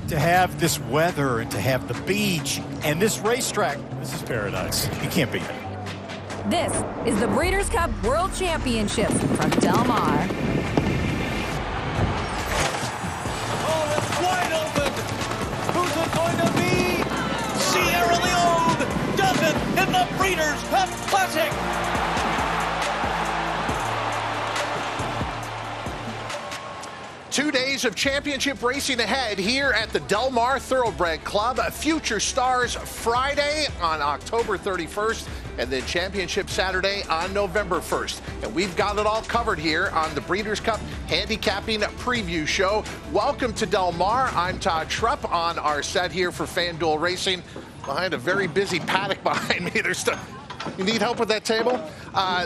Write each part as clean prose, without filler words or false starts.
To have this weather and to have the beach and this racetrack, this is paradise. You can't beat it. This is the Breeders' Cup World Championships from Del Mar. Oh, it's wide open. Who's it going to be? Sierra Leone does it in the Breeders' Cup Classic. Two days of championship racing ahead here at the Del Mar Thoroughbred Club. Future Stars Friday on October 31st, and then Championship Saturday on November 1st. And we've got it all covered here on the Breeders' Cup Handicapping Preview Show. Welcome to Del Mar. I'm Todd Schrupp on our set here for FanDuel Racing. Behind a very busy paddock behind me. You need help with that table?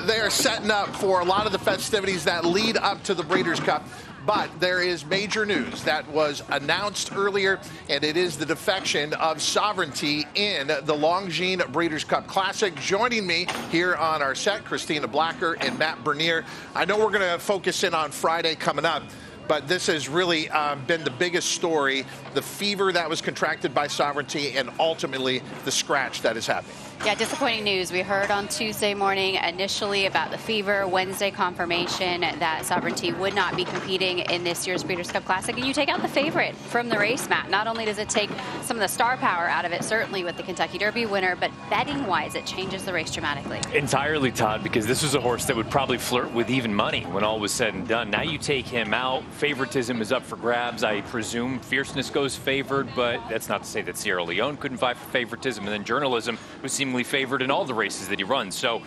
They are setting up for a lot of the festivities that lead up to the Breeders' Cup. But there is major news that was announced earlier, and it is the defection of Sovereignty in the Longines Breeders' Cup Classic. Joining me here on our set, Christina Blacker and Matt Bernier. I know we're going to focus in on Friday coming up, but this has really been the biggest story, the fever that was contracted by Sovereignty and ultimately the scratch that is happening. Yeah, disappointing news. We heard on Tuesday morning initially about the fever, Wednesday confirmation that Sovereignty would not be competing in this year's Breeders' Cup Classic. And you take out the favorite from the race, Matt. Not only does it take some of the star power out of it, certainly with the Kentucky Derby winner, but betting-wise, it changes the race dramatically. Entirely, Todd, because this was a horse that would probably flirt with even money when all was said and done. Now you take him out, favoritism is up for grabs. I presume fierceness goes favored, but that's not to say that Sierra Leone couldn't vie for favoritism, and then journalism was seemingly favored in all the races that he runs. So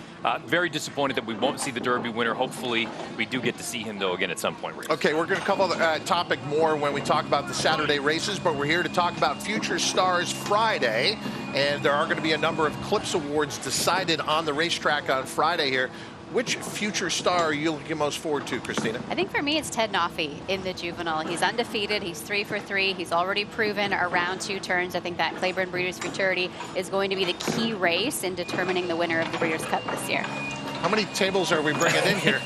very disappointed that we won't see the Derby winner. Hopefully we do get to see him though again at some point. Okay, we're going to cover the topic more when we talk about the Saturday races, but we're here to talk about Future Stars Friday, and there are going to be a number of Clips Awards decided on the racetrack on Friday here. Which future star are you looking most forward to, Christina? I think for me, it's Ted Noffey in the juvenile. He's undefeated. He's 3 for 3. He's already proven around 2 turns. I think that Claiborne Breeders' Futurity is going to be the key race in determining the winner of the Breeders' Cup this year. How many tables are we bringing in here?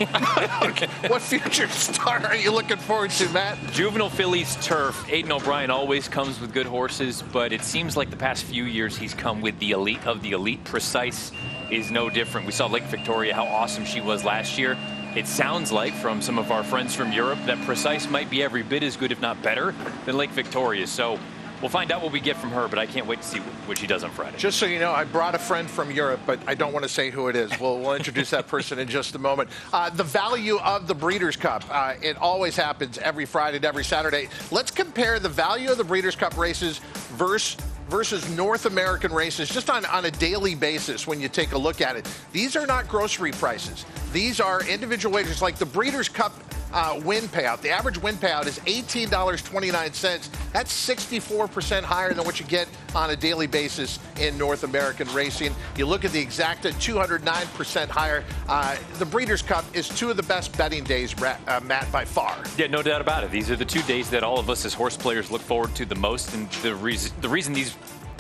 What future star are you looking forward to, Matt? Juvenile fillies turf. Aidan O'Brien always comes with good horses, but it seems like the past few years he's come with the elite of the elite. Precise is no different. We saw Lake Victoria, how awesome she was last year. It sounds like from some of our friends from Europe that Precise might be every bit as good, if not better, than Lake Victoria. So we'll find out what we get from her, but I can't wait to see what she does on Friday. Just so you know, I brought a friend from Europe, but I don't want to say who it is. We'll introduce that person in just a moment. The value of the Breeders' Cup. It always happens every Friday and every Saturday. Let's compare the value of the Breeders' Cup races versus North American races just on a daily basis when you take a look at it. These are not grocery prices. These are individual wagers like the Breeders' Cup win payout. The average win payout is $18.29. That's 64% higher than what you get on a daily basis in North American racing. You look at the exacta, 209% higher. The Breeders' Cup is 2 of the best betting days, Matt, by far. Yeah, no doubt about it. These are the 2 days that all of us as horse players look forward to the most, and the reason these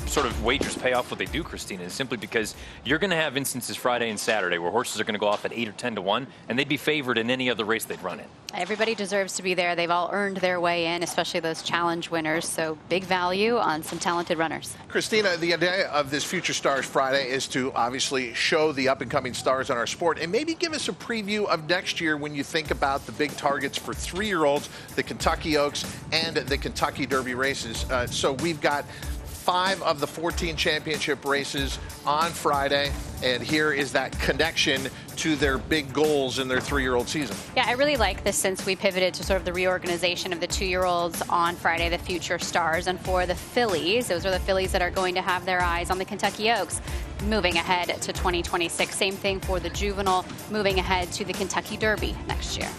sort of wagers pay off what they do, Christina, is simply because you're going to have instances Friday and Saturday where horses are going to go off at 8 or 10 to 1, and they'd be favored in any other race they'd run in. Everybody deserves to be there. They've all earned their way in, especially those challenge winners. So big value on some talented runners. Christina, the idea of this Future Stars Friday is to obviously show the up-and-coming stars on our sport and maybe give us a preview of next year when you think about the big targets for 3-year-olds, the Kentucky Oaks, and the Kentucky Derby races. So we've got 5 of the 14 championship races on Friday, and here is that connection to their big goals in their 3-year-old season. Yeah, I really like this since we pivoted to sort of the reorganization of the 2-year-olds on Friday, the Future Stars. And for the fillies, those are the fillies that are going to have their eyes on the Kentucky Oaks moving ahead to 2026. Same thing for the juvenile, moving ahead to the Kentucky Derby next year.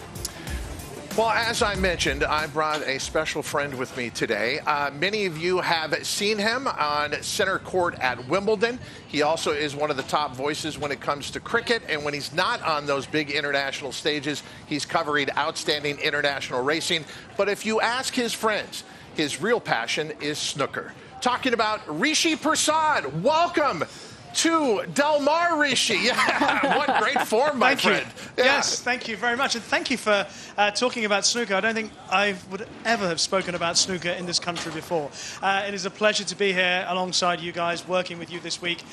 Well, as I mentioned, I brought a special friend with me today. Many of you have seen him on center court at Wimbledon. He also is one of the top voices when it comes to cricket. And when he's not on those big international stages, he's covering outstanding international racing. But if you ask his friends, his real passion is snooker. Talking about Rishi Prasad. Welcome to Del Mar, Rishi. Yeah, what great form, my friend. Yeah. Yes, thank you very much. And thank you for talking about snooker. I don't think I would ever have spoken about snooker in this country before. It is a pleasure to be here alongside you guys, working with you this week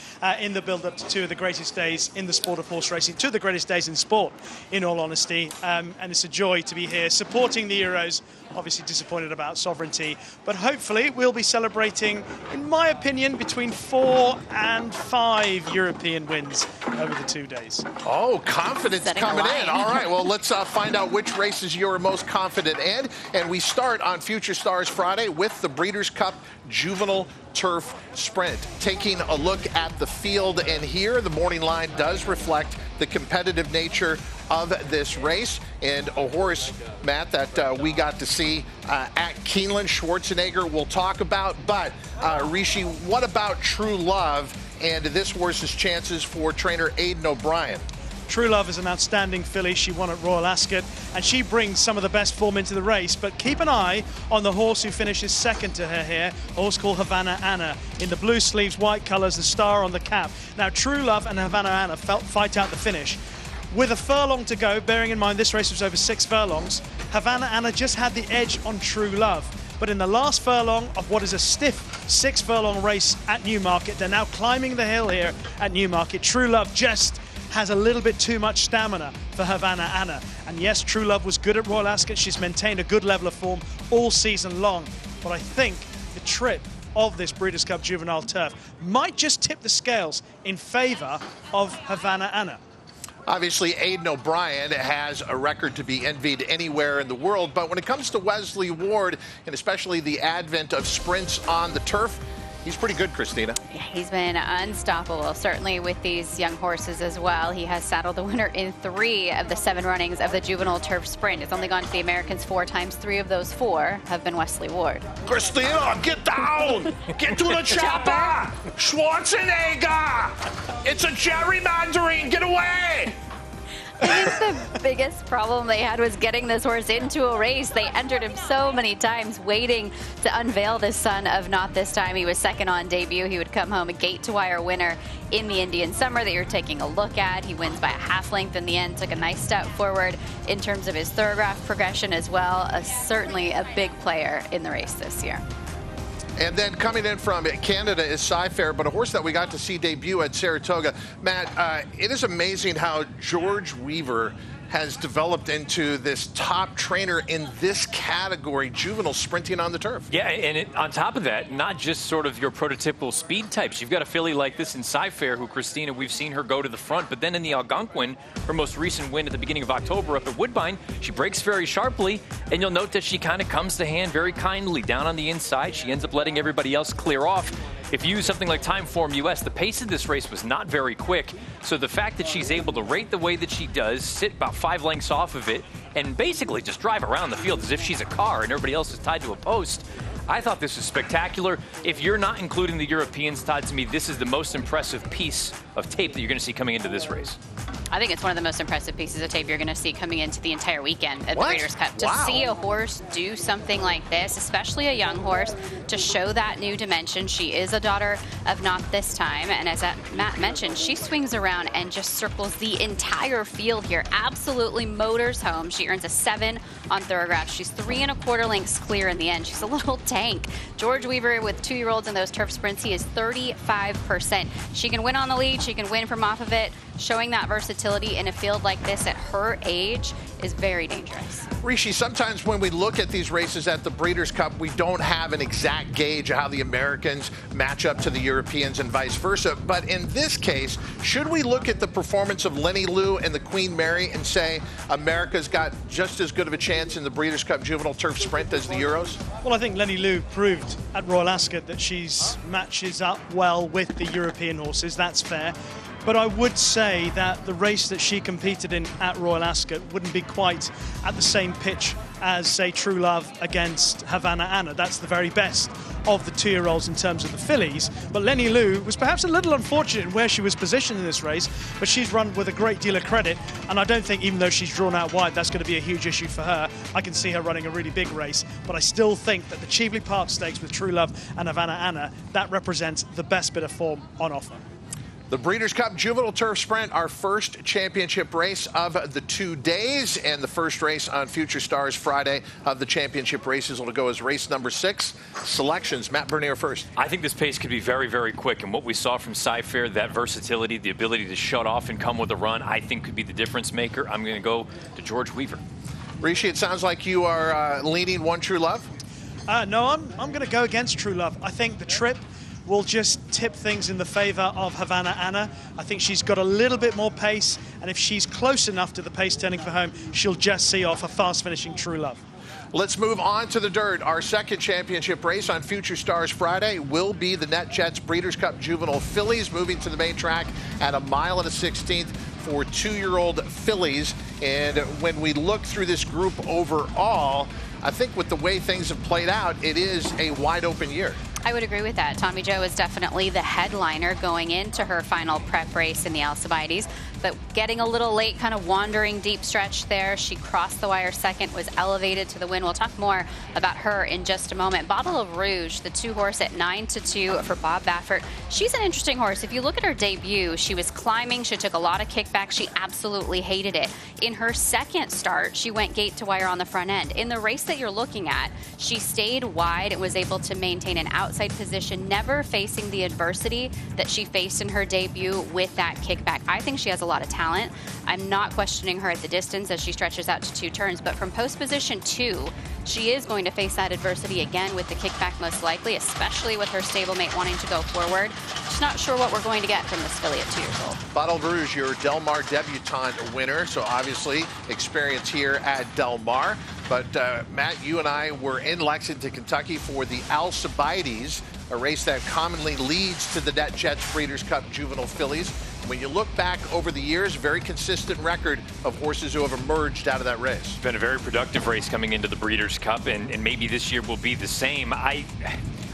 in the build-up to two of the greatest days in the sport of horse racing, two of the greatest days in sport, in all honesty. And it's a joy to be here supporting the Euros. Obviously disappointed about sovereignty, but hopefully we'll be celebrating, in my opinion, between 4 and 5 European wins over the 2 days. Oh, confidence Setting coming a line. in. All right, well, let's find out which races you're most confident in. And we start on Future Stars Friday with the Breeders' Cup Juvenile Turf Sprint. Taking a look at the field, and here the morning line does reflect the competitive nature of this race, and a horse, Matt, that we got to see at Keeneland. Schwarzenegger we'll talk about, but Rishi, what about True Love and this horse's chances for trainer Aidan O'Brien? True Love is an outstanding filly. She won at Royal Ascot, and she brings some of the best form into the race. But keep an eye on the horse who finishes second to her here, a horse called Havana Anna. In the blue sleeves, white colours, the star on the cap. Now, True Love and Havana Anna fight out the finish. With a furlong to go, bearing in mind this race was over 6 furlongs, Havana Anna just had the edge on True Love. But in the last furlong of what is a stiff 6 furlong race at Newmarket, they're now climbing the hill here at Newmarket. True Love just has a little bit too much stamina for Havana Anna. And yes, True Love was good at Royal Ascot. She's maintained a good level of form all season long. But I think the trip of this Breeders' Cup Juvenile Turf might just tip the scales in favour of Havana Anna. Obviously, Aidan O'Brien has a record to be envied anywhere in the world, but when it comes to Wesley Ward, and especially the advent of sprints on the turf, he's pretty good, Christina. Yeah, he's been unstoppable, certainly with these young horses as well. He has saddled the winner in 3 of the 7 runnings of the Juvenile Turf Sprint. It's only gone to the Americans 4 times. 3 of those 4 have been Wesley Ward. Christina, get down! Get to the chopper! Schwarzenegger! It's a gerrymandering! Get away! I think the biggest problem they had was getting this horse into a race. They entered him so many times, waiting to unveil this son of Not This Time. He was second on debut. He would come home a gate-to-wire winner in the Indian Summer that you're taking a look at. He wins by a half length in the end, took a nice step forward in terms of his thoroughgraph progression as well. Certainly a big player in the race this year. And then coming in from Canada is Sci-Fair, but a horse that we got to see debut at Saratoga. Matt, it is amazing how George Weaver has developed into this top trainer in this category, juvenile sprinting on the turf. Yeah, and on top of that, not just sort of your prototypical speed types. You've got a filly like this in Sci-Fair, who, Christina, we've seen her go to the front, but then in the Algonquin, her most recent win at the beginning of October up at Woodbine, she breaks very sharply, and you'll note that she kind of comes to hand very kindly down on the inside. She ends up letting everybody else clear off. If you use something like Timeform US, the pace of this race was not very quick. So the fact that she's able to rate the way that she does, sit about 5 lengths off of it, and basically just drive around the field as if she's a car and everybody else is tied to a post, I thought this was spectacular. If you're not including the Europeans, Todd, to me, this is the most impressive piece of tape that you're going to see coming into this race. I think it's one of the most impressive pieces of tape you're going to see coming into the entire weekend at the Breeders' Cup. To see a horse do something like this, especially a young horse, to show that new dimension. She is a daughter of Not This Time, and as Matt mentioned, she swings around and just circles the entire field here. Absolutely motors home. She earns a 7 on thoroughgraph. She's 3 1/4 lengths clear in the end. She's a little tank. George Weaver, with 2-year-olds in those turf sprints, he is 35%. She can win on the lead. She can win from off of it. Showing that versatility in a field like this at her age is very dangerous. Rishi, sometimes when we look at these races at the Breeders' Cup, we don't have an exact gauge of how the Americans match up to the Europeans and vice versa. But in this case, should we look at the performance of Lenny Lou and the Queen Mary and say America's got just as good of a chance in the Breeders' Cup Juvenile Turf Sprint as the Euros? Well, I think Lenny Lou proved at Royal Ascot that she's matches up well with the European horses. That's fair. But I would say that the race that she competed in at Royal Ascot wouldn't be quite at the same pitch as, say, True Love against Havana Anna. That's the very best of the 2-year-olds in terms of the fillies. But Lenny Lou was perhaps a little unfortunate in where she was positioned in this race, but she's run with a great deal of credit. And I don't think, even though she's drawn out wide, that's going to be a huge issue for her. I can see her running a really big race. But I still think that the Cheveley Park Stakes with True Love and Havana Anna, that represents the best bit of form on offer. The Breeders' Cup Juvenile Turf Sprint, our first championship race of the 2 days, and the first race on Future Stars Friday of the championship races will go as race number 6. Selections, Matt Bernier first. I think this pace could be very, very quick, and what we saw from Cy-Fair, that versatility, the ability to shut off and come with a run, I think could be the difference maker. I'm going to go to George Weaver. Rishi, it sounds like you are leaning One True Love. No, I'm going to go against True Love. I think the trip will just tip things in the favor of Havana Anna. I think she's got a little bit more pace, and if she's close enough to the pace turning for home, she'll just see off a fast-finishing True Love. Let's move on to the dirt. Our second championship race on Future Stars Friday will be the NetJets Breeders' Cup Juvenile Fillies, moving to the main track at 1 1/16 for 2-year-old fillies. And when we look through this group overall, I think with the way things have played out, it is a wide-open year. I would agree with that. Tommy Jo is definitely the headliner going into her final prep race in the Alcibiades, but getting a little late, kind of wandering deep stretch there. She crossed the wire second, was elevated to the win. We'll talk more about her in just a moment. Bottle of Rouge, the 2-horse at 9-2 for Bob Baffert. She's an interesting horse. If you look at her debut, she was climbing. She took a lot of kickback. She absolutely hated it. In her second start, she went gate to wire on the front end. In the race that you're looking at, she stayed wide and was able to maintain an outside position, never facing the adversity that she faced in her debut with that kickback. I think she has a lot of talent. I'm not questioning her at the distance as she stretches out to 2 turns, but from post position 2, she is going to face that adversity again with the kickback most likely, especially with her stablemate wanting to go forward. Just not sure what we're going to get from this filly at 2 years old. Bottle of Rouge, your Del Mar debutante winner, so obviously experience here at Del Mar. But Matt, you and I were in Lexington, Kentucky for the Alcibiades, a race that commonly leads to the NetJets Breeders' Cup Juvenile Fillies. When you look back over the years, very consistent record of horses who have emerged out of that race. It's been a very productive race coming into the Breeders' Cup, and maybe this year will be the same. I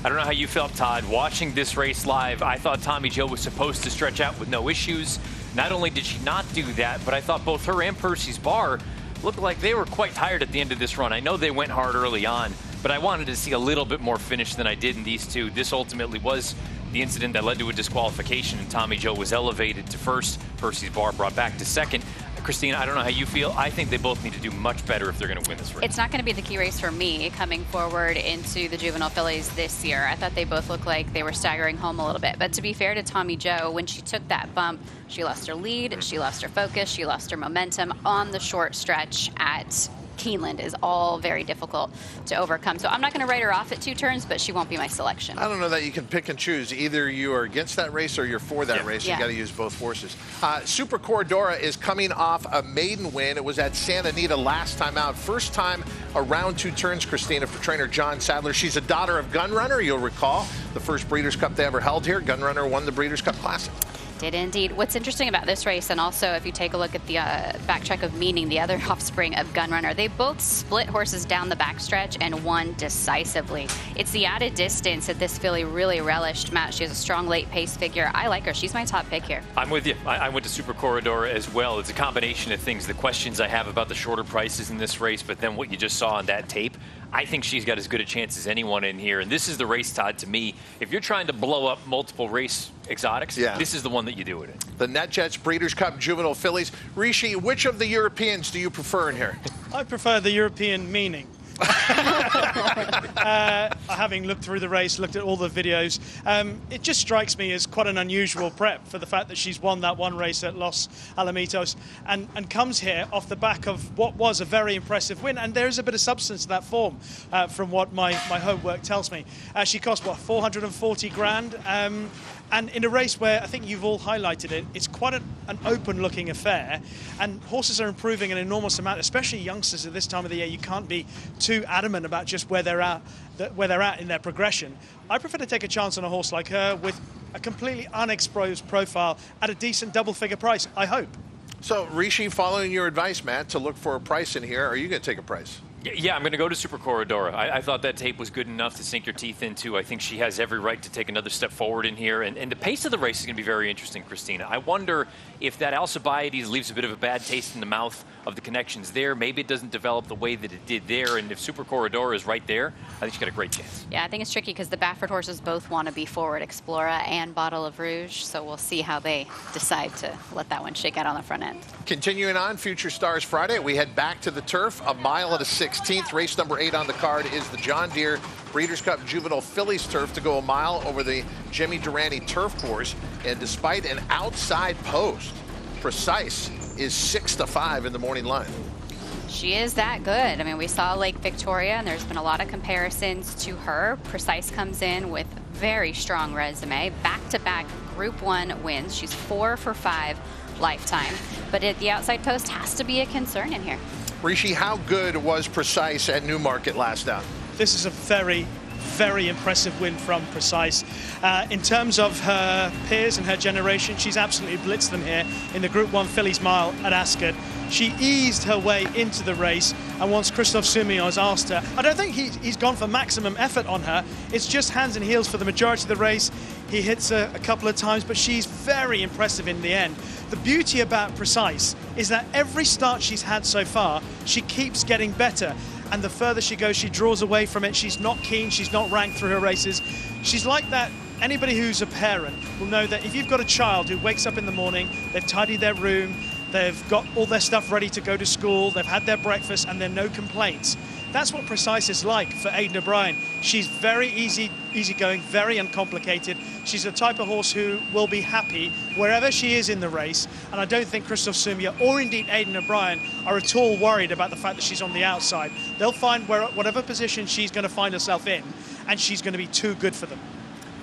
don't know how you felt, Todd. Watching this race live, I thought Tommy Jo was supposed to stretch out with no issues. Not only did she not do that, but I thought both her and Percy's Bar looked like they were quite tired at the end of this run. I know they went hard early on, but I wanted to see a little bit more finish than I did in these two. This ultimately was the incident that led to a disqualification, and Tommy Jo was elevated to first. Percy's Bar brought back to second. Christina, I don't know how you feel. I think they both need to do much better if they're going to win this race. It's not going to be the key race for me coming forward into the Juvenile Fillies this year. I thought they both looked like they were staggering home a little bit. But to be fair to Tommy Jo, when she took that bump, she lost her lead, she lost her focus, she lost her momentum on the short stretch at Keeneland is all very difficult to overcome. So I'm not going to write her off at 2 turns, but she won't be my selection. I don't know that you can pick and choose. Either you are against that race or you're for that race. Yeah. You got to use both forces. Super Corridora is coming off a maiden win. It was at Santa Anita last time out. First time around 2 turns, Christina, for trainer John Sadler. She's a daughter of Gunrunner, you'll recall. The first Breeders' Cup they ever held here. Gunrunner won the Breeders' Cup Classic. Did indeed. What's interesting about this race, and also if you take a look at the backtrack of Meaning, the other offspring of Gunrunner, they both split horses down the backstretch and won decisively. It's the added distance that this filly really relished. Matt, she has a strong late pace figure. I like her. She's my top pick here. I'm with you. I went to Super Corridor as well. It's a combination of things. The questions I have about the shorter prices in this race, but then what you just saw on that tape, I think she's got as good a chance as anyone in here. And this is the race, Todd, to me. If you're trying to blow up multiple race exotics, this is the one that you do it in. The NetJets Breeders' Cup Juvenile Fillies. Rishi, which of the Europeans do you prefer in here? I prefer the European Meaning. Having looked through the race, looked at all the videos, it just strikes me as quite an unusual prep for the fact that she's won that one race at Los Alamitos and comes here off the back of what was a very impressive win. And there is a bit of substance to that form from what my homework tells me. She cost, what, 440 grand? And in a race where I think you've all highlighted it, it's quite an open-looking affair, and horses are improving an enormous amount, especially youngsters at this time of the year. You can't be too adamant about just where they're at in their progression. I prefer to take a chance on a horse like her with a completely unexposed profile at a decent double-figure price, I hope. So, Rishi, following your advice, Matt, to look for a price in here, are you going to take a price? Yeah, I'm going to go to Super Corredora. I thought that tape was good enough to sink your teeth into. I think she has every right to take another step forward in here. And the pace of the race is going to be very interesting, Christina. I wonder if that Alcibiades leaves a bit of a bad taste in the mouth of the connections there. Maybe it doesn't develop the way that it did there. And if Super Corredora is right there, I think she's got a great chance. Yeah, I think it's tricky because the Baffert horses both want to be forward, Explora and Bottle of Rouge. So we'll see how they decide to let that one shake out on the front end. Continuing on, Future Stars Friday, we head back to the turf, a mile and a 16th. Race number 8 on the card is the John Deere Breeders' Cup Juvenile Fillies turf to go a mile over the Jimmy Durante turf course. And despite an outside post, Precise is 6-5 in the morning line. She is that good. I mean, we saw Lake Victoria, and there's been a lot of comparisons to her. Precise comes in with very strong resume, back-to-back Group 1 wins. She's 4 for 5 lifetime, but at the outside post has to be a concern in here. Rishi, how good was Precise at Newmarket last out? This is a very, very impressive win from Precise. In terms of her peers and her generation, she's absolutely blitzed them here in the Group 1 Fillies Mile at Ascot. She eased her way into the race, and once Christophe Soumillon has asked her, I don't think he's gone for maximum effort on her. It's just hands and heels for the majority of the race. He hits her a couple of times, but she's very impressive in the end. The beauty about Precise is that every start she's had so far, she keeps getting better. And the further she goes, she draws away from it. She's not keen, she's not ranked through her races. She's like that. Anybody who's a parent will know that if you've got a child who wakes up in the morning, they've tidied their room, they've got all their stuff ready to go to school, they've had their breakfast, and there are no complaints. That's what Precise is like for Aidan O'Brien. She's very easygoing, very uncomplicated. She's the type of horse who will be happy wherever she is in the race. And I don't think Christophe Soumillon or indeed Aidan O'Brien are at all worried about the fact that she's on the outside. They'll find whatever position she's going to find herself in, and she's going to be too good for them.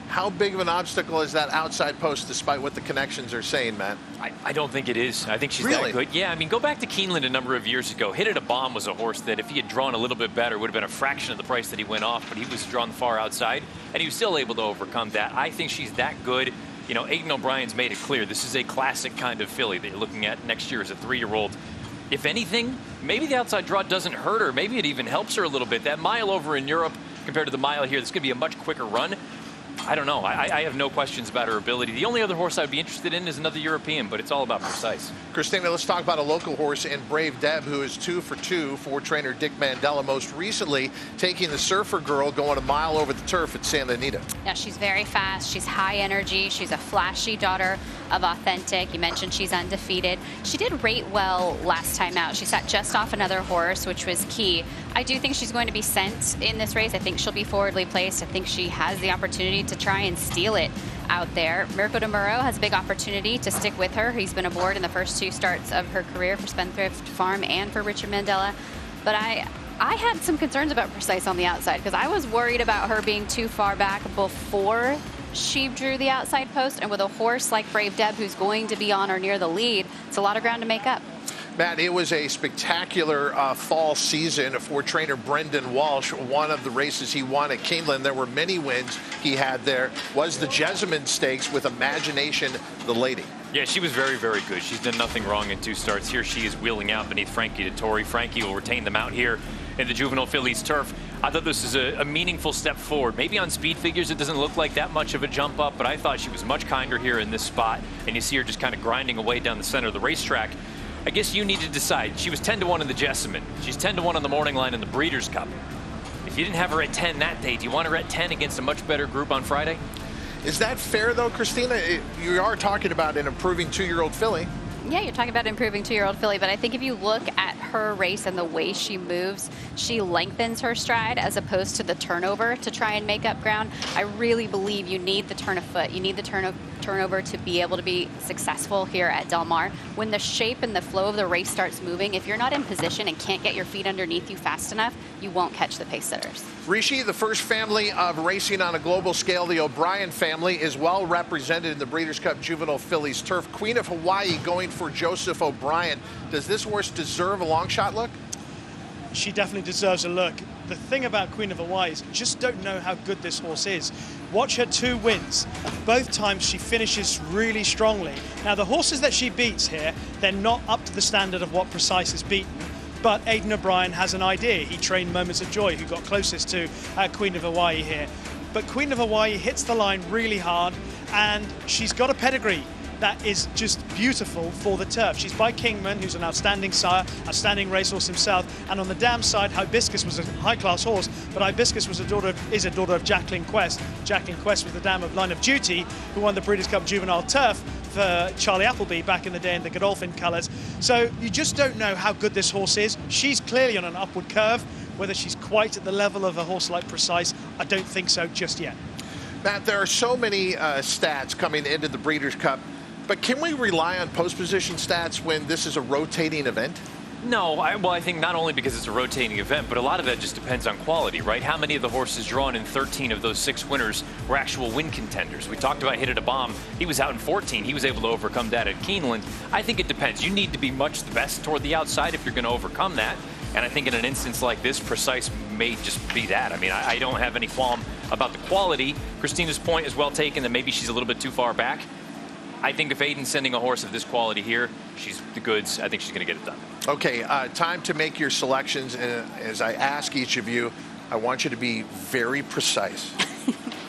How big of an obstacle is that outside post, despite what the connections are saying, Matt? I don't think it is. I think she's Really? that good. Yeah, I mean, go back to Keeneland a number of years ago. Hit It a Bomb was a horse that if he had drawn a little bit better, would have been a fraction of the price that he went off, but he was drawn far outside, and he was still able to overcome that. I think she's that good. You know, Aidan O'Brien's made it clear this is a classic kind of filly that you're looking at next year as a 3-year-old. If anything, maybe the outside draw doesn't hurt her. Maybe it even helps her a little bit. That mile over in Europe compared to the mile here, this could be a much quicker run. I don't know. I have no questions about her ability. The only other horse I'd be interested in is another European, but it's all about Precise. Christina, let's talk about a local horse in Brave Deb, who is 2 for 2 for trainer Dick Mandela, most recently taking the Surfer Girl going a mile over the turf at Santa Anita. Yeah, she's very fast. She's high energy. She's a flashy daughter of Authentic. You mentioned she's undefeated. She did rate well last time out. She sat just off another horse, which was key. I do think she's going to be sent in this race. I think she'll be forwardly placed. I think she has the opportunity to try and steal it out there. Mirko de Muro has a big opportunity to stick with her. He's been aboard in the first 2 starts of her career for Spendthrift Farm and for Richard Mandela. But I had some concerns about Precise on the outside because I was worried about her being too far back before she drew the outside post. And with a horse like Brave Deb, who's going to be on or near the lead, it's a lot of ground to make up. Matt, it was a spectacular fall season for trainer Brendan Walsh. One of the races he won at Keeneland, there were many wins he had there, was the Jessamine Stakes with Imagination, the lady. Yeah, she was very, very good. She's done nothing wrong in 2 starts. Here she is wheeling out beneath Frankie Dettori. Frankie will retain the mount here in the Juvenile Fillies turf. I thought this is a meaningful step forward. Maybe on speed figures it doesn't look like that much of a jump up, but I thought she was much kinder here in this spot. And you see her just kind of grinding away down the center of the racetrack. I guess you need to decide. She was 10-1 in the Jessamine. She's 10-1 on the morning line in the Breeders' Cup. If you didn't have her at 10 that day, do you want her at 10 against a much better group on Friday? Is that fair, though, Christina? You are talking about an improving 2-year-old filly. Yeah, you're talking about improving 2-year-old filly, but I think if you look at her race and the way she moves, she lengthens her stride as opposed to the turnover to try and make up ground. I really believe you need the turn of foot. You need the turnover to be able to be successful here at Del Mar. When the shape and the flow of the race starts moving, if you're not in position and can't get your feet underneath you fast enough, you won't catch the pace setters. Rishi, the first family of racing on a global scale, the O'Brien family, is well represented in the Breeders' Cup Juvenile Fillies turf. Queen of Hawaii going for Joseph O'Brien. Does this horse deserve a long shot look? She definitely deserves a look. The thing about Queen of Hawaii is you just don't know how good this horse is. Watch her 2 wins. Both times she finishes really strongly. Now, the horses that she beats here, they're not up to the standard of what Precise has beaten. But Aidan O'Brien has an idea. He trained Moments of Joy, who got closest to Queen of Hawaii here. But Queen of Hawaii hits the line really hard, and she's got a pedigree that is just beautiful for the turf. She's by Kingman, who's an outstanding sire, outstanding racehorse himself. And on the dam side, Hibiscus was a high-class horse, but Hibiscus was is a daughter of Jacqueline Quest. Jacqueline Quest was the dam of Line of Duty, who won the Breeders' Cup Juvenile Turf for Charlie Appleby back in the day in the Godolphin colours. So you just don't know how good this horse is. She's clearly on an upward curve. Whether she's quite at the level of a horse like Precise, I don't think so just yet. Matt, there are so many stats coming into the Breeders' Cup, but can we rely on post position stats when this is a rotating event? No, well, I think not only because it's a rotating event, but a lot of that just depends on quality, right? How many of the horses drawn in 13 of those 6 winners were actual win contenders? We talked about Hit It a Bomb. He was out in 14. He was able to overcome that at Keeneland. I think it depends. You need to be much the best toward the outside if you're going to overcome that. And I think in an instance like this, Precise may just be that. I mean, I don't have any qualm about the quality. Christina's point is well taken that maybe she's a little bit too far back. I think if Aiden's sending a horse of this quality here, she's the goods. I think she's going to get it done. Okay, time to make your selections. And as I ask each of you, I want you to be very precise.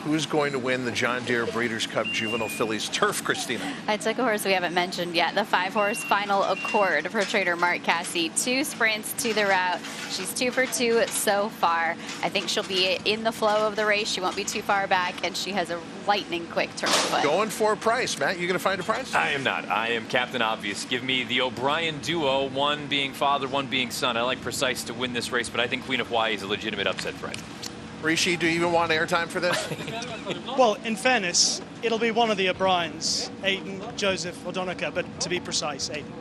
Who's going to win the John Deere Breeders' Cup Juvenile Fillies Turf, Christina? I took a horse we haven't mentioned yet, the 5-horse Final Accord for trainer Mark Casse. 2 sprints to the route. She's 2 for 2 so far. I think she'll be in the flow of the race. She won't be too far back, and she has a lightning quick turn foot. Going for a price. Matt, you going to find a price? I am not. I am Captain Obvious. Give me the O'Brien duo, one being father, one being son. I like Precise to win this race, but I think Queen of Hawaii is a legitimate upset threat. Rishi, do you even want airtime for this? Well, in fairness, it'll be one of the O'Briens, Aidan, Joseph, or Donica, but to be precise, Aidan.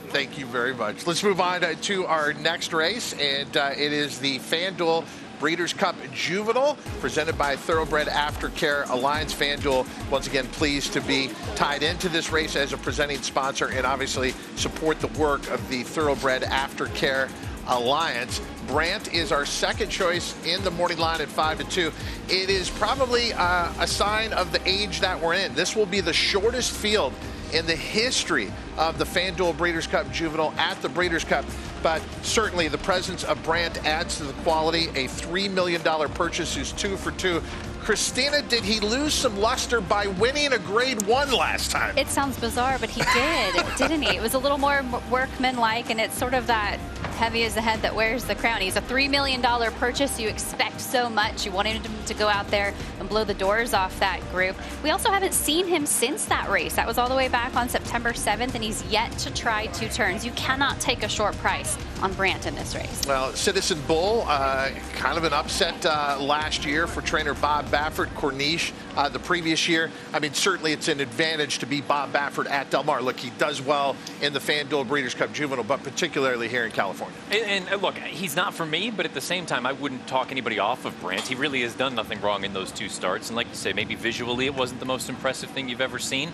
Thank you very much. Let's move on to our next race, and it is the FanDuel Breeders' Cup Juvenile, presented by Thoroughbred Aftercare Alliance. FanDuel, once again, pleased to be tied into this race as a presenting sponsor and obviously support the work of the Thoroughbred Aftercare Alliance. Brant is our second choice in the morning line at 5-2. It is probably a sign of the age that we're in. This will be the shortest field in the history of the FanDuel Breeders' Cup Juvenile at the Breeders' Cup. But certainly the presence of Brant adds to the quality. A $3 million purchase, who's 2 for 2. Christina, did he lose some luster by winning a Grade 1 last time? It sounds bizarre, but he did, didn't he? It was a little more workmanlike, and it's sort of that heavy as the head that wears the crown. He's a $3 million purchase. You expect so much. You wanted him to go out there and blow the doors off that group. We also haven't seen him since that race. That was all the way back on September 7th, and he's yet to try 2 turns. You cannot take a short price on Brant in this race. Well, Citizen Bull, kind of an upset last year for trainer Bob Baffert. Corniche the previous year. I mean, certainly it's an advantage to be Bob Baffert at Del Mar. Look, he does well in the FanDuel Breeders' Cup Juvenile, but particularly here in California. And look, he's not for me, but at the same time, I wouldn't talk anybody off of Brant. He really has done nothing wrong in those 2 starts. And like you say, maybe visually it wasn't the most impressive thing you've ever seen.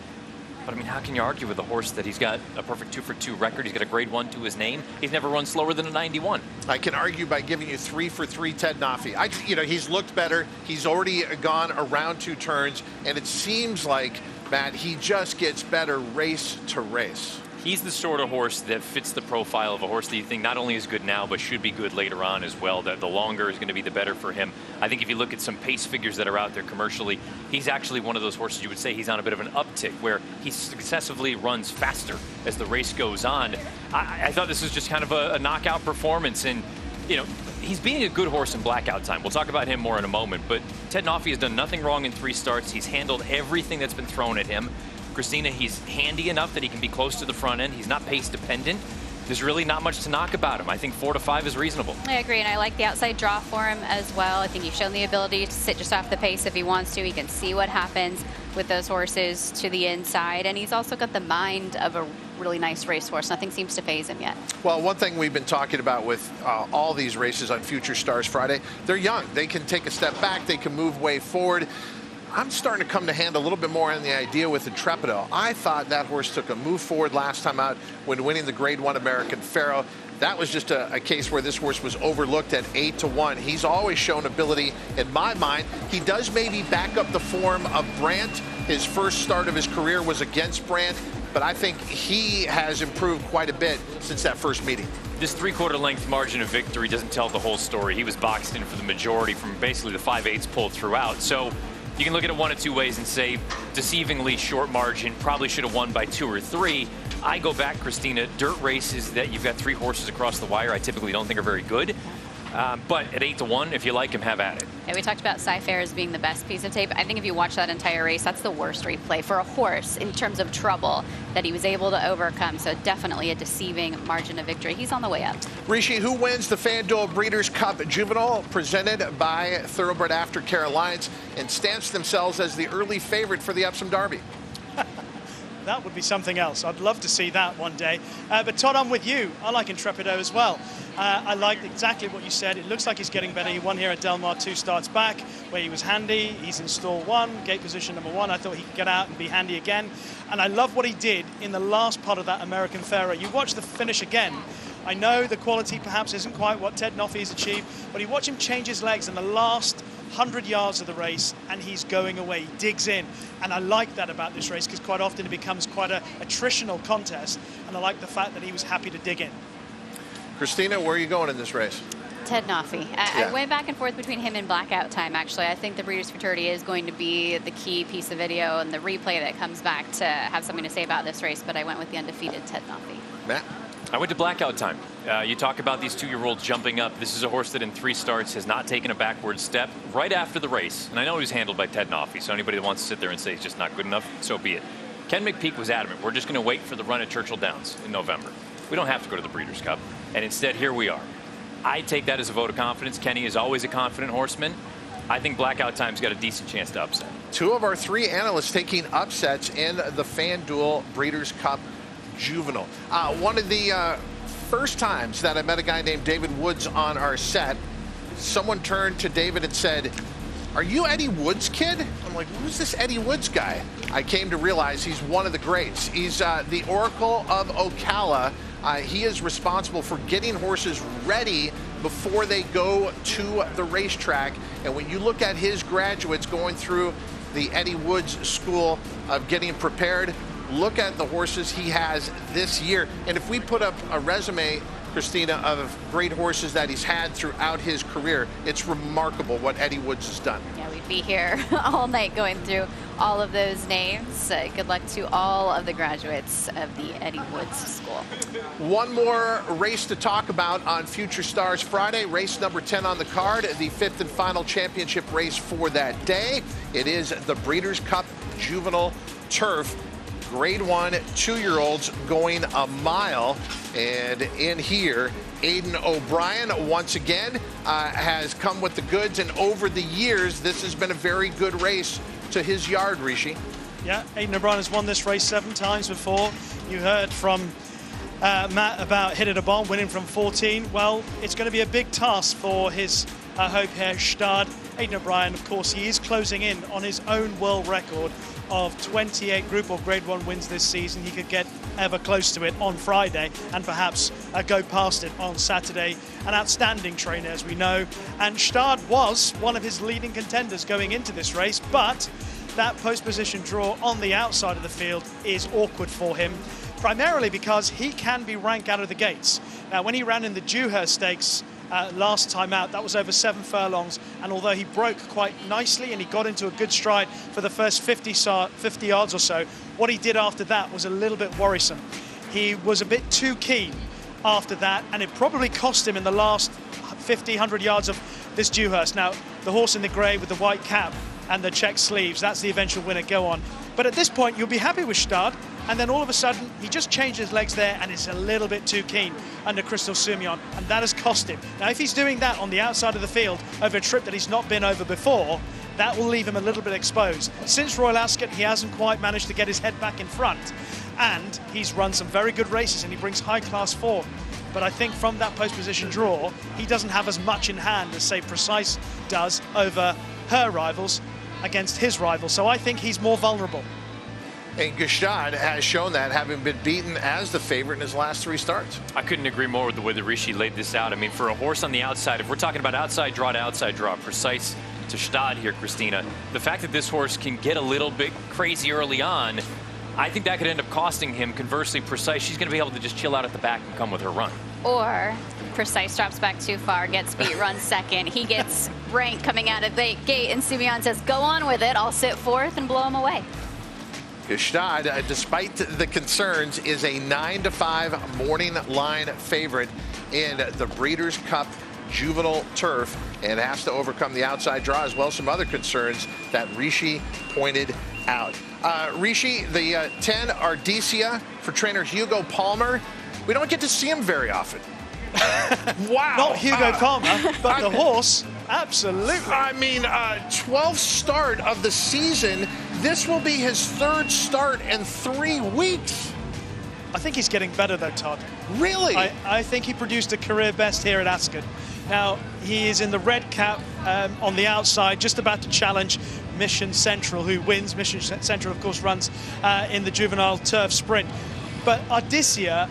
But I mean, how can you argue with a horse that he's got a perfect 2 for 2 record? He's got a Grade 1 to his name. He's never run slower than a 91. I can argue by giving you 3 for 3 Ted Nafi. He's looked better. He's already gone around 2 turns, and it seems like, Matt, he just gets better race to race. He's the sort of horse that fits the profile of a horse that you think not only is good now, but should be good later on as well. That the longer is going to be the better for him. I think if you look at some pace figures that are out there commercially, he's actually one of those horses you would say he's on a bit of an uptick, where he successively runs faster as the race goes on. I thought this was just kind of a knockout performance, and he's being a good horse in blackout time. We'll talk about him more in a moment, but Ted Nafi has done nothing wrong in 3 starts. He's handled everything that's been thrown at him. Christina, he's handy enough that he can be close to the front end. He's not pace dependent. There's really not much to knock about him. I think 4 to 5 is reasonable. I agree, and I like the outside draw for him as well. I think he's shown the ability to sit just off the pace if he wants to. He can see what happens with those horses to the inside, and he's also got the mind of a really nice racehorse. Nothing seems to phase him yet. Well, one thing we've been talking about with all these races on Future Stars Friday, they're young. They can take a step back. They can move way forward. I'm starting to come to hand a little bit more on the idea with Intrepido. I thought that horse took a move forward last time out when winning the Grade 1 American Pharaoh. that was just a case where this horse was overlooked at 8-1. He's always shown ability in my mind. He does maybe back up the form of Brandt. His first start of his career was against Brandt, but I think he has improved quite a bit since that first meeting. This 3/4 length margin of victory doesn't tell the whole story. He was boxed in for the majority from basically the 5/8 pulled throughout. So you can look at it one of two ways and say deceivingly short margin, probably should have won by 2 or 3. I go back, Christina, dirt races that you've got 3 horses across the wire, I typically don't think are very good. But at 8-1, if you like him, have at it. Yeah, we talked about Cy-Fair as being the best piece of tape. I think if you watch that entire race, that's the worst replay for a horse in terms of trouble that he was able to overcome. So definitely a deceiving margin of victory. He's on the way up. Rishi, who wins the FanDuel Breeders' Cup Juvenile presented by Thoroughbred Aftercare Alliance and stamps themselves as the early favorite for the Epsom Derby? That would be something else. I'd love to see that one day. But Todd, I'm with you. I like Intrepido as well. I like exactly what you said. It looks like he's getting better. He won here at Del Mar 2 starts back, where he was handy. He's in stall 1, gate position number 1. I thought he could get out and be handy again. And I love what he did in the last part of that American Pharaoh. You watch the finish again. I know the quality perhaps isn't quite what Ted Noffey's achieved, but you watch him change his legs in the last 100 yards of the race, and he's going away. He digs in, and I like that about this race because quite often it becomes quite a attritional contest, and I like the fact that he was happy to dig in. Christina, where are you going in this race? Ted Noffey. I went back and forth between him and Blackout Time, actually. I think the Breeders' Futurity is going to be the key piece of video and the replay that comes back to have something to say about this race, but I went with the undefeated Ted Noffey. Matt? I went to Blackout Time. You talk about these 2-year-olds jumping up. This is a horse that in 3 starts has not taken a backward step right after the race. And I know he was handled by Ted Noffey, so anybody that wants to sit there and say he's just not good enough, so be it. Ken McPeak was adamant. We're just going to wait for the run at Churchill Downs in November. We don't have to go to the Breeders' Cup. And instead, here we are. I take that as a vote of confidence. Kenny is always a confident horseman. I think Blackout Time's got a decent chance to upset. 2 of our 3 analysts taking upsets in the FanDuel Breeders' Cup Juvenile. One of the first times that I met a guy named David Woods on our set, someone turned to David and said, "Are you Eddie Woods' kid?" I'm like, "Who's this Eddie Woods guy?" I came to realize he's one of the greats. He's the Oracle of Ocala. He is responsible for getting horses ready before they go to the racetrack. And when you look at his graduates going through the Eddie Woods School of getting prepared, look at the horses he has this year. And if we put up a resume, Christina, of great horses that he's had throughout his career, it's remarkable what Eddie Woods has done. Yeah, we'd be here all night going through all of those names. Good luck to all of the graduates of the Eddie Woods School. One more race to talk about on Future Stars Friday, race number 10 on the card, the 5th and final championship race for that day. It is the Breeders' Cup Juvenile Turf. Grade 1 2-year-olds going a mile. And in here, Aidan O'Brien once again has come with the goods, and over the years this has been a very good race to his yard, Rishi. Yeah, Aidan O'Brien has won this race 7 times before. You heard from Matt about Hit It a Bomb, winning from 14. Well, it's going to be a big task for his hope here, Stad. Aidan O'Brien, of course, he is closing in on his own world record of 28 Group or Grade 1 wins this season. He could get ever close to it on Friday and perhaps go past it on Saturday. An outstanding trainer, as we know. And Stad was one of his leading contenders going into this race, but that post position draw on the outside of the field is awkward for him, primarily because he can be ranked out of the gates. Now, when he ran in the Dewhurst Stakes last time out, that was over 7 furlongs, and although he broke quite nicely and he got into a good stride for the first 50 yards or so, what he did after that was a little bit worrisome. He was a bit too keen after that, and it probably cost him in the last 50, 100 yards of this Dewhurst. Now, the horse in the grey with the white cap and the check sleeves, that's the eventual winner. Go on. But at this point, you'll be happy with Stad, and then all of a sudden, he just changed his legs there, and it's a little bit too keen under Crystal Simeon, and that has cost him. Now, if he's doing that on the outside of the field over a trip that he's not been over before, that will leave him a little bit exposed. Since Royal Ascot, he hasn't quite managed to get his head back in front, and he's run some very good races, and he brings high-class form. But I think from that post-position draw, he doesn't have as much in hand as, say, Precise does over her rivals against his rivals. So I think he's more vulnerable. And Gestad has shown that, having been beaten as the favorite in his last 3 starts. I couldn't agree more with the way that Rishi laid this out. I mean, for a horse on the outside, if we're talking about outside draw to outside draw, precise to Gestad here, Christina, the fact that this horse can get a little bit crazy early on, I think that could end up costing him. Conversely, Precise, she's going to be able to just chill out at the back and come with her run. Or Precise drops back too far, gets beat, runs second. He gets ranked coming out of the gate, and Simeon says, go on with it. I'll sit fourth and blow him away. Gestad, despite the concerns, is a 9-5 morning line favorite in the Breeders' Cup Juvenile Turf and has to overcome the outside draw as well as some other concerns that Rishi pointed out. Rishi, the 10 Ardesia for trainer Hugo Palmer. We don't get to see him very often. Wow. Not Hugo Palmer, but the horse. Absolutely. I mean, 12th start of the season. This will be his 3rd start in 3 weeks. I think he's getting better, though, Todd. Really? I think he produced a career best here at Ascot. Now, he is in the red cap on the outside, just about to challenge Mission Central, who wins. Mission Central, of course, runs in the Juvenile Turf Sprint. But Ardesia,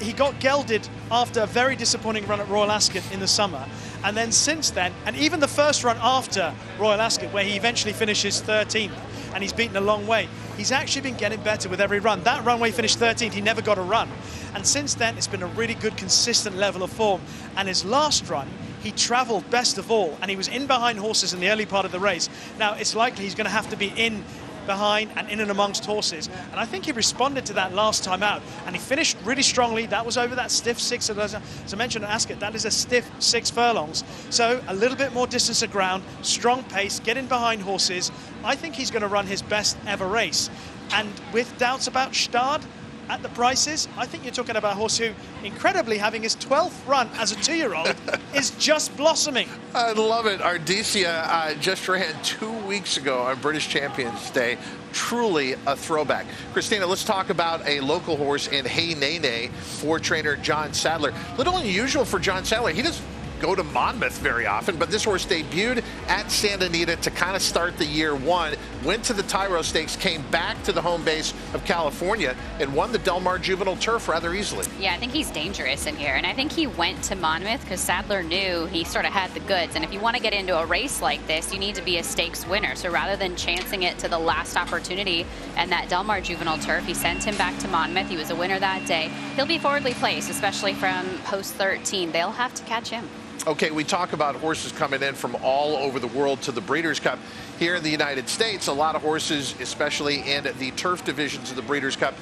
he got gelded after a very disappointing run at Royal Ascot in the summer. And then since then, and even the first run after Royal Ascot, where he eventually finishes 13th, and he's beaten a long way, he's actually been getting better with every run. That run where he finished 13th, he never got a run. And since then, it's been a really good, consistent level of form. And his last run, he travelled best of all, and he was in behind horses in the early part of the race. Now, it's likely he's going to have to be in behind and in and amongst horses, and I think he responded to that last time out, and he finished really strongly. That was over that stiff 6, as I mentioned at Ascot, that is a stiff 6 furlongs, so a little bit more distance of ground, strong pace, get in behind horses. I think he's going to run his best ever race, and with doubts about Gestad at the prices, I think you're talking about a horse who, incredibly, having his 12th run as a 2-year-old, is just blossoming. I love it. Ardesia just ran 2 weeks ago on British Champions Day. Truly a throwback. Christina, let's talk about a local horse in Hey Nene for trainer John Sadler. Little unusual for John Sadler. He doesn't go to Monmouth very often, but this horse debuted at Santa Anita to kind of start the year 1, went to the Tyro Stakes, came back to the home base of California, and won the Del Mar Juvenile Turf rather easily. Yeah, I think he's dangerous in here, and I think he went to Monmouth because Sadler knew he sort of had the goods, and if you want to get into a race like this, you need to be a stakes winner. So rather than chancing it to the last opportunity and that Del Mar Juvenile Turf, he sent him back to Monmouth. He was a winner that day. He'll be forwardly placed, especially from post 13. They'll have to catch him. Okay, we talk about horses coming in from all over the world to the Breeders' Cup. Here in the United States, a lot of horses, especially in the turf divisions of the Breeders' Cup,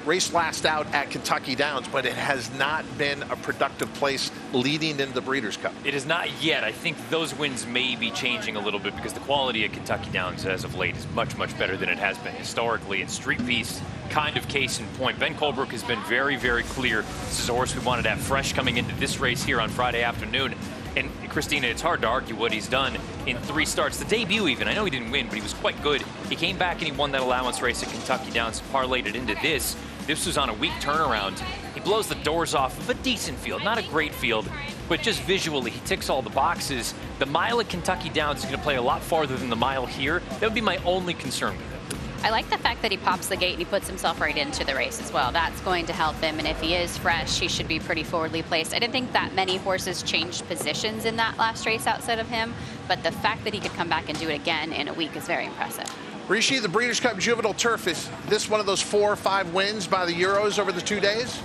race last out at Kentucky Downs, but it has not been a productive place leading into the Breeders' Cup. It is not yet. I think those wins may be changing a little bit because the quality of Kentucky Downs as of late is much, much better than it has been historically. And Street Beast, kind of case in point. Ben Colebrook has been very, very clear. This is a horse we wanted to have fresh coming into this race here on Friday afternoon. And Christina, it's hard to argue what he's done in 3 starts. The debut even, I know he didn't win, but he was quite good. He came back and he won that allowance race at Kentucky Downs, parlayed it into this. This was on a week turnaround. He blows the doors off of a decent field, not a great field, but just visually, he ticks all the boxes. The mile at Kentucky Downs is going to play a lot farther than the mile here. That would be my only concern with him. I like the fact that he pops the gate and he puts himself right into the race as well. That's going to help him, and if he is fresh, he should be pretty forwardly placed. I didn't think that many horses changed positions in that last race outside of him, but the fact that he could come back and do it again in a week is very impressive. Rishi, the Breeders' Cup Juvenile Turf, is this one of those 4 or 5 wins by the Euros over the 2 days?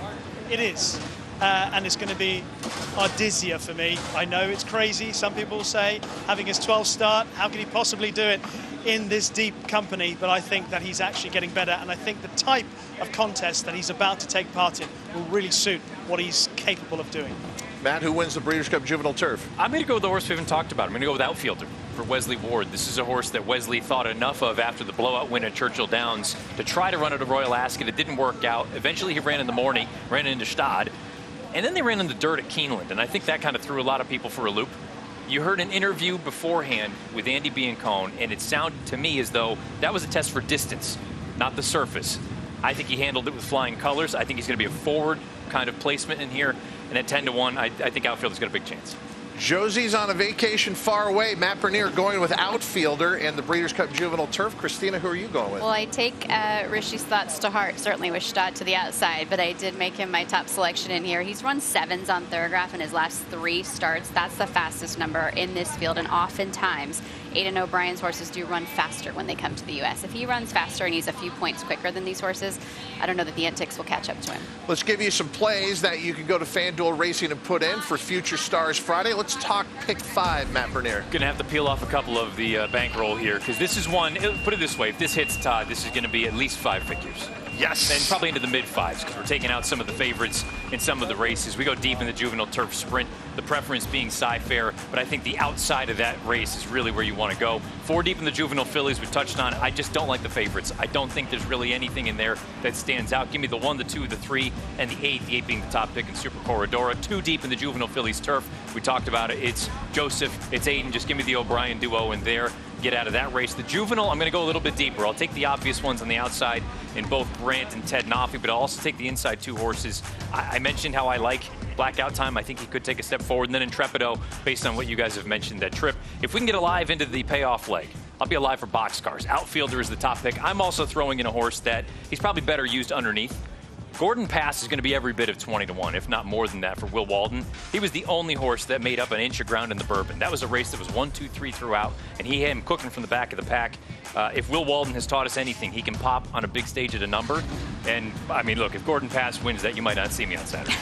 It is. And it's going to be Ardesia for me. I know it's crazy. Some people say having his 12th start, how can he possibly do it in this deep company? But I think that he's actually getting better, and I think the type of contest that he's about to take part in will really suit what he's capable of doing. Matt, who wins the Breeders' Cup Juvenile Turf? I'm going to go with the horse we haven't talked about. I'm going to go with Outfielder for Wesley Ward. This is a horse that Wesley thought enough of after the blowout win at Churchill Downs to try to run at a Royal Ascot. It didn't work out. Eventually he ran in the morning, ran into Gestad, and then they ran in the dirt at Keeneland, and I think that kind of threw a lot of people for a loop. You heard an interview beforehand with Andy Biancone, and it sounded to me as though that was a test for distance, not the surface. I think he handled it with flying colors. I think he's going to be a forward kind of placement in here. And at 10-1, I think Outfielder's got a big chance. Josie's on a vacation far away. Matt Bernier going with outfielder in the Breeders' Cup Juvenile Turf. Christina, who are you going with? Well, I take Rishi's thoughts to heart, certainly with Stott to the outside, but I did make him my top selection in here. He's run 7s on Thorograph in his last 3 starts. That's the fastest number in this field, and oftentimes Aidan O'Brien's horses do run faster when they come to the U.S. If he runs faster and he's a few points quicker than these horses, I don't know that the antics will catch up to him. Let's give you some plays that you can go to FanDuel Racing and put in for Future Stars Friday. Let's talk pick 5, Matt Bernier. Going to have to peel off a couple of the bankroll here, because this is one, put it this way, if this hits Todd, this is going to be at least 5 figures. Yes. And probably into the mid-5s, because we're taking out some of the favorites in some of the races. We go deep in the Juvenile Turf Sprint, the preference being Cy-Fair, but I think the outside of that race is really where you want to go. 4 deep in the Juvenile Fillies, we touched on. I just don't like the favorites. I don't think there's really anything in there that stands out. Give me the 1, the 2, the 3, and the 8, the 8 being the top pick in Super Corridora. 2 deep in the Juvenile Fillies Turf. We talked about it. It's Joseph, it's Aidan. Just give me the O'Brien duo in there. Get out of that race. The Juvenile, I'm going to go a little bit deeper. I'll take the obvious ones on the outside in both Brant and Ted Noffey, but I'll also take the inside 2 horses. I mentioned how I like Blackout Time. I think he could take a step forward. And then Intrepido, based on what you guys have mentioned, that trip. If we can get alive into the payoff leg, I'll be alive for boxcars. Outfielder is the top pick. I'm also throwing in a horse that he's probably better used underneath. Gordon Pass is going to be every bit of 20-1, if not more than that, for Will Walden. He was the only horse that made up an inch of ground in the Bourbon. That was a race that was 1, 2, 3 throughout, and he had him cooking from the back of the pack. If Will Walden has taught us anything, he can pop on a big stage at a number. And, I mean, look, if Gordon Pass wins that, you might not see me on Saturday.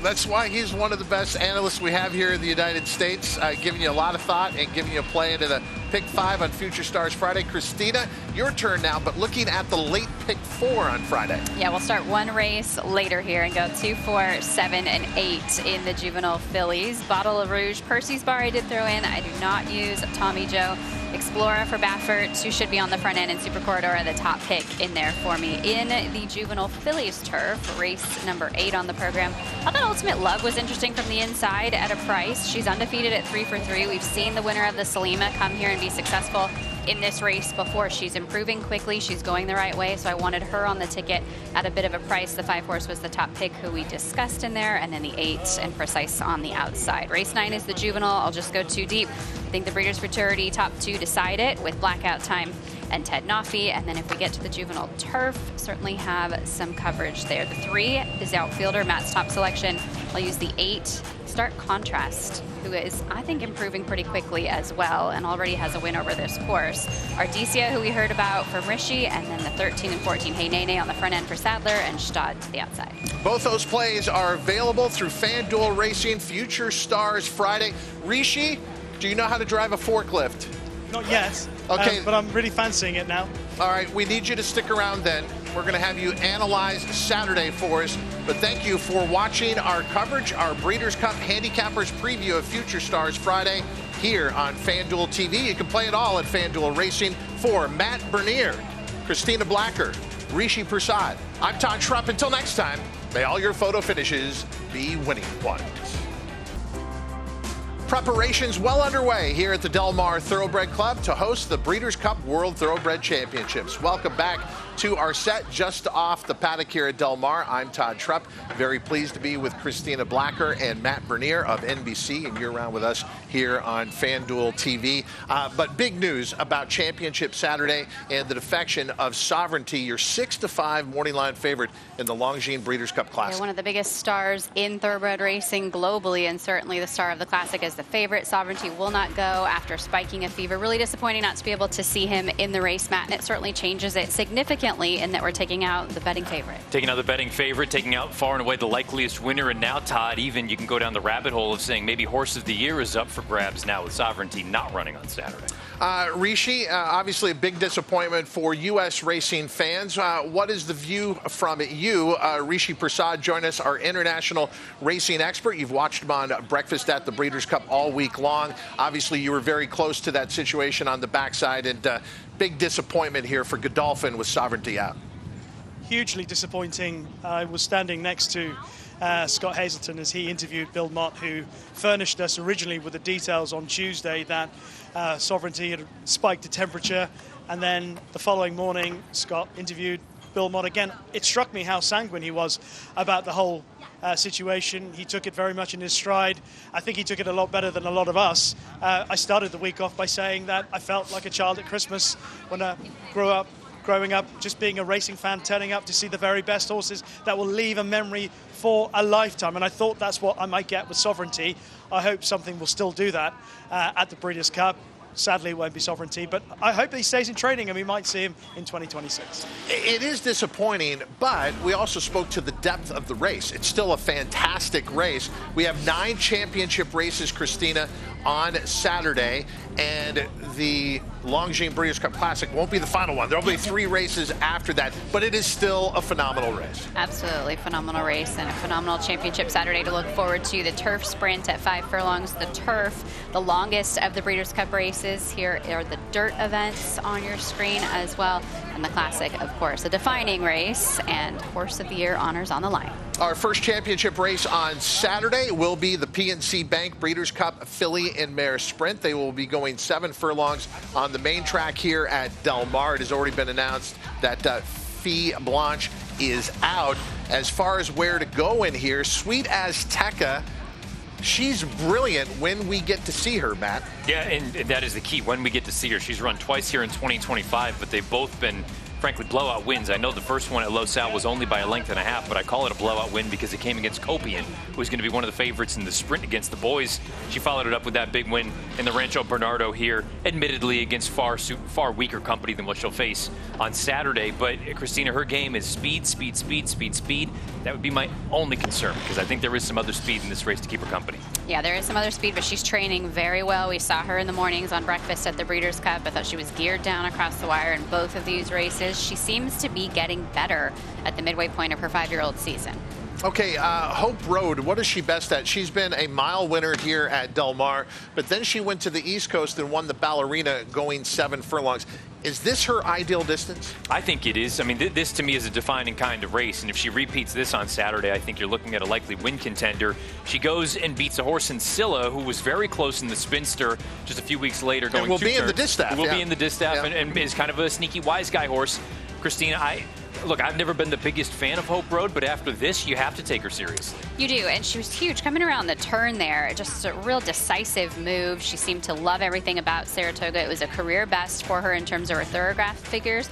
That's why he's one of the best analysts we have here in the United States, giving you a lot of thought and giving you a play into the pick 5 on Future Stars Friday. Christina, your turn now, but looking at the late pick 4 on Friday. Yeah, we'll start one race later here and go 2, 4, 7, and 8 in the Juvenile Fillies. Bottle of Rouge, Percy's Bar I did throw in. I do not use Tommy Joe. Explorer for Baffert, who should be on the front end, and Super Corridor, the top pick in there for me. In the Juvenile Fillies Turf, race number 8 on the program. I thought Ultimate Love was interesting from the inside at a price. She's undefeated at 3 for 3. We've seen the winner of the Salima come here and be successful in this race before. She's improving quickly. She's going the right way, so I wanted her on the ticket at a bit of a price. The 5 horse was the top pick, who we discussed in there, and then the 8 and Precise on the outside. Race 9 is the Juvenile. I'll just go 2 deep. I think the Breeders' Futurity top 2 decide it with Blackout Time and Ted Noffey, and then if we get to the Juvenile Turf, certainly have some coverage there. The 3 is outfielder, Matt's top selection. I'll use the 8, Start Contrast, who is, I think, improving pretty quickly as well, and already has a win over this course. Ardesia, who we heard about from Rishi, and then the 13 and 14, Hey Nene on the front end for Sadler, and Stad to the outside. Both those plays are available through FanDuel Racing Future Stars Friday. Rishi, do you know how to drive a forklift? Not yet, okay, but I'm really fancying it now. All right, we need you to stick around then. We're going to have you analyze Saturday for us. But thank you for watching our coverage, our Breeders' Cup Handicappers preview of Future Stars Friday here on FanDuel TV. You can play it all at FanDuel Racing. For Matt Bernier, Christina Blacker, Rishi Prasad, I'm Todd Schrupp. Until next time, may all your photo finishes be winning ones. Preparations well underway here at the Del Mar Thoroughbred Club to host the Breeders' Cup World Thoroughbred Championships. Welcome back to our set just off the paddock here at Del Mar. I'm Todd Schrupp. Very pleased to be with Christina Blacker and Matt Bernier of NBC, and you're around with us here on FanDuel TV. But big news about Championship Saturday and the defection of Sovereignty, your 6-5 morning line favorite in the Longines Breeders' Cup Classic. Yeah, one of the biggest stars in thoroughbred racing globally, and certainly the star of the Classic is the favorite. Sovereignty will not go after spiking a fever. Really disappointing not to be able to see him in the race, Matt, and it certainly changes it significantly in that we're taking out the betting favorite. Taking out the betting favorite, taking out far and away the likeliest winner, and now, Todd, even you can go down the rabbit hole of saying maybe Horse of the Year is up for grabs now with Sovereignty not running on Saturday. Rishi, obviously a big disappointment for U.S. racing fans. What is the view from you? Rishi Prasad joined us, our international racing expert. You've watched him on Breakfast at the Breeders' Cup all week long. Obviously, you were very close to that situation on the backside, and big disappointment here for Godolphin with Sovereignty out. Hugely disappointing. I was standing next to Scott Hazelton as he interviewed Bill Mott, who furnished us originally with the details on Tuesday that Sovereignty had spiked a temperature, and then the following morning Scott interviewed Bill Mott again. It struck me how sanguine he was about the whole situation. He took it very much in his stride. I think he took it a lot better than a lot of us. I started the week off by saying that I felt like a child at Christmas when I growing up, just being a racing fan, turning up to see the very best horses that will leave a memory for a lifetime. And I thought that's what I might get with Sovereignty. I hope something will still do that at the Breeders' Cup. Sadly, it won't be Sovereignty, but I hope that he stays in training and we might see him in 2026. It is disappointing, but we also spoke to the depth of the race. It's still a fantastic race. We have 9 championship races, Christina, on Saturday, and the Longines Breeders' Cup Classic won't be the final one. There will be 3 races after that, but it is still a phenomenal race. Absolutely phenomenal race and a phenomenal championship Saturday to look forward to. The turf sprint at 5 furlongs. The turf, the longest of the Breeders' Cup races. Here are the dirt events on your screen as well. And the Classic, of course, a defining race and Horse of the Year honors on the line. Our first championship race on Saturday will be the PNC Bank Breeders' Cup Filly and Mare Sprint. They will be going 7 furlongs on the main track here at Del Mar. It has already been announced that Fille Blanche is out. As far as where to go in here, Sweet Azteca, she's brilliant when we get to see her, Matt. Yeah, and that is the key, when we get to see her. She's run twice here in 2025, but they've both been, frankly, blowout wins. I know the first one at Los Al was only by a length and a half, but I call it a blowout win because it came against Copian, who was going to be one of the favorites in the sprint against the boys. She followed it up with that big win in the Rancho Bernardo here, admittedly against far weaker company than what she'll face on Saturday. But Christina, her game is speed, speed, speed, speed, speed. That would be my only concern, because I think there is some other speed in this race to keep her company. Yeah, there is some other speed, but she's training very well. We saw her in the mornings on breakfast at the Breeders' Cup. I thought she was geared down across the wire in both of these races. She seems to be getting better at the midway point of her 5-year-old season. Okay, Hope Road, what is she best at? She's been a mile winner here at Del Mar, but then she went to the East Coast and won the Ballerina going 7 furlongs. Is this her ideal distance? I think it is. I mean, this to me is a defining kind of race, and if she repeats this on Saturday, I think you're looking at a likely win contender. She goes and beats a horse in Scylla, who was very close in the Spinster just a few weeks later, going 2 turns. Will be in the distaff. Will be in the distaff, yeah. and is kind of a sneaky wise guy horse. Christina, look, I've never been the biggest fan of Hope Road, but after this, you have to take her seriously. You do, and she was huge coming around the turn there. Just a real decisive move. She seemed to love everything about Saratoga. It was a career best for her in terms of her thoroughgraph figures.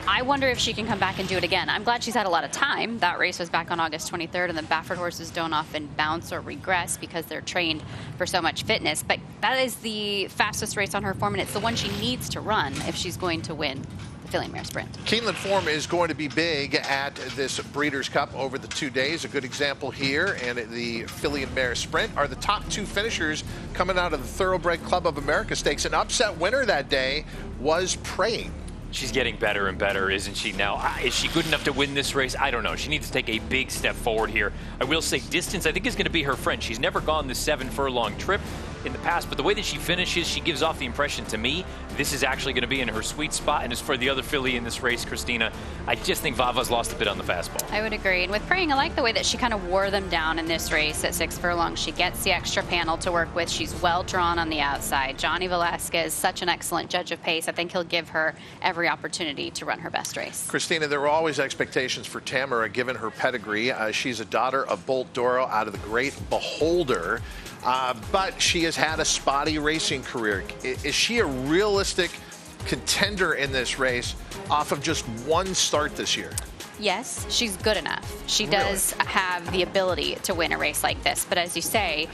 I wonder if she can come back and do it again. I'm glad she's had a lot of time. That race was back on August 23rd, and the Baffert horses don't often bounce or regress because they're trained for so much fitness. But that is the fastest race on her form, and it's the one she needs to run if she's going to win the Filly and Mare Sprint. Keeneland form is going to be big at this Breeders' Cup over the 2 days. A good example here, and the Filly and Mare Sprint are the top 2 finishers coming out of the Thoroughbred Club of America Stakes. An upset winner that day was Praying. She's getting better and better, isn't she now? Is she good enough to win this race? I don't know. She needs to take a big step forward here. I will say distance, I think, is going to be her friend. She's never gone the 7-furlong trip in the past, but the way that she finishes, she gives off the impression to me this is actually going to be in her sweet spot. And as for the other filly in this race, Christina, I just think Vava's lost a bit on the fastball. I would agree. And with Praying, I like the way that she kind of wore them down in this race at 6 furlongs. She gets the extra panel to work with. She's well drawn on the outside. Johnny Velasquez, such an excellent judge of pace. I think he'll give her every opportunity to run her best race. Christina, there were always expectations for Tamara given her pedigree. She's a daughter of Bolt Doro out of the Great Beholder, but she has had a spotty racing career. Is she a realistic contender in this race off of just one start this year? Yes, she's good enough. She does have the ability to win a race like this, but as you say,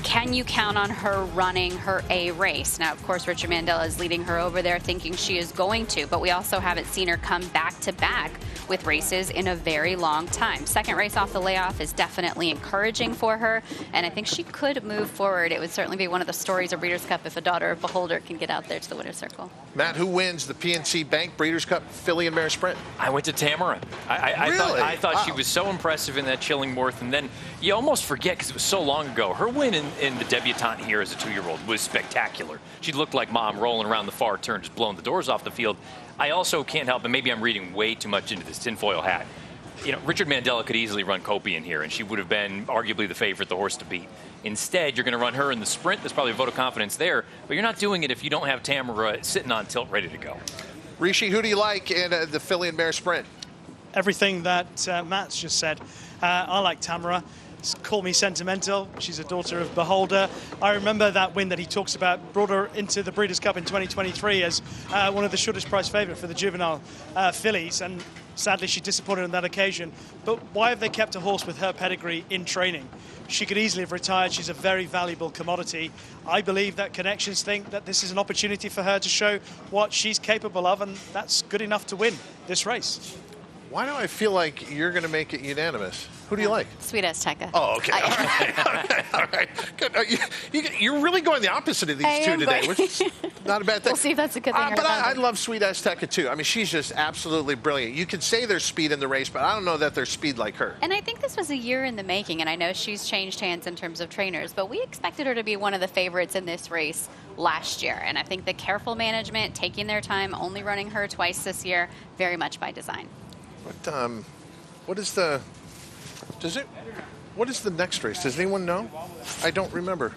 can you count on her running her A race? Now, of course, Richard Mandela is leading her over there thinking she is going to, but we also haven't seen her come back to back with races in a very long time. Second race off the layoff is definitely encouraging for her, and I think she could move forward. It would certainly be one of the stories of Breeders' Cup if a daughter of Beholder can get out there to the winner's circle. Matt, who wins the PNC Bank Breeders' Cup Filly and Mare Sprint? I went to Tamara. I thought she was so impressive in that Chillingworth, and then you almost forget because it was so long ago. Her win in the debutante here as a 2-year-old was spectacular. She looked like Mom rolling around the far turn, just blowing the doors off the field. I also can't help, and maybe I'm reading way too much into this tinfoil hat. You know, Richard Mandela could easily run Copian here, and she would have been arguably the favorite, the horse to beat. Instead, you're going to run her in the sprint. There's probably a vote of confidence there, but you're not doing it if you don't have Tamara sitting on tilt ready to go. Rishi, who do you like in the Filly and Mare Sprint? Everything that Matt's just said. I like Tamara. Call me sentimental. She's a daughter of Beholder. I remember that win that he talks about, brought her into the Breeders' Cup in 2023 as one of the shortest price favourite for the juvenile fillies, and sadly she disappointed on that occasion. But why have they kept a horse with her pedigree in training? She could easily have retired. She's a very valuable commodity. I believe that connections think that this is an opportunity for her to show what she's capable of, and that's good enough to win this race. Why do I feel like you're going to make it unanimous? Who do you like? Sweet Azteca. Oh, okay. All right. Good. You're really going the opposite of these two today, which is not a bad thing. We'll see if that's a good thing or But bad I thing. love Sweet Azteca, too. I mean, she's just absolutely brilliant. You could say there's speed in the race, but I don't know that there's speed like her. And I think this was a year in the making, and I know she's changed hands in terms of trainers, but we expected her to be one of the favorites in this race last year. And I think the careful management, taking their time, only running her twice this year, very much by design. What is the next race? Does anyone know? I don't remember.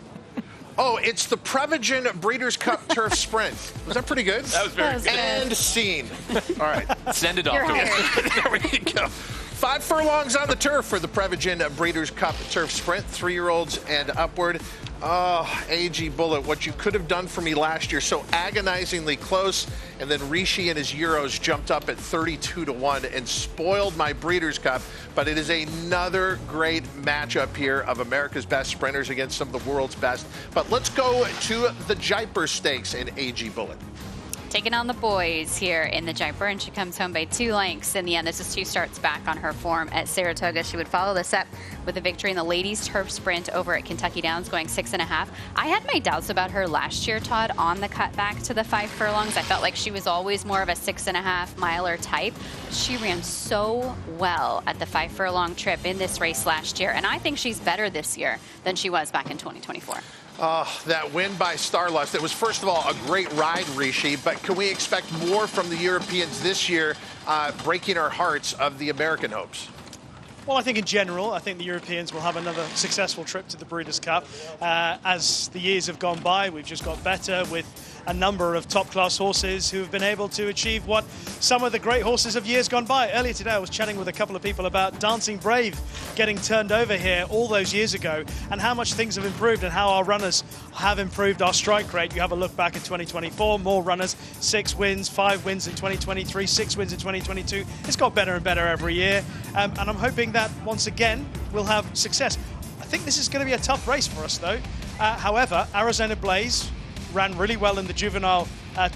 Oh, it's the Prevagen Breeders' Cup Turf Sprint. Was that pretty good? That was very good. And scene. All right. Send it off You're to us. hired. There we go. 5 furlongs on the turf for the Prevagen Breeders' Cup Turf Sprint, 3-year-olds and upward. Oh, AG Bullet, what you could have done for me last year, so agonizingly close, and then Rishi and his Euros jumped up at 32-1 and spoiled my Breeders' Cup, but it is another great matchup here of America's best sprinters against some of the world's best. But let's go to the Jaipur Stakes in AG Bullet. Taking on the boys here in the Jaipur, and she comes home by 2 lengths in the end. This is 2 starts back on her form at Saratoga. She would follow this up with a victory in the ladies' turf sprint over at Kentucky Downs, going 6.5. I had my doubts about her last year, Todd, on the cutback to the 5 furlongs. I felt like she was always more of a 6.5 miler type. She ran so well at the 5 furlong trip in this race last year, and I think she's better this year than she was back in 2024. That win by Starlust. It was, first of all, a great ride, Rishi, but can we expect more from the Europeans this year, breaking our hearts of the American hopes? Well, I think in general, I think the Europeans will have another successful trip to the Breeders' Cup. As the years have gone by, we've just got better with a number of top-class horses who have been able to achieve what some of the great horses of years gone by. Earlier today, I was chatting with a couple of people about Dancing Brave getting turned over here all those years ago, and how much things have improved and how our runners have improved our strike rate. You have a look back at 2024, more runners, 6 wins, 5 wins in 2023, 6 wins in 2022. It's got better and better every year, and I'm hoping that once again we'll have success. I think this is going to be a tough race for us, though. However, Arizona Blaze ran really well in the juvenile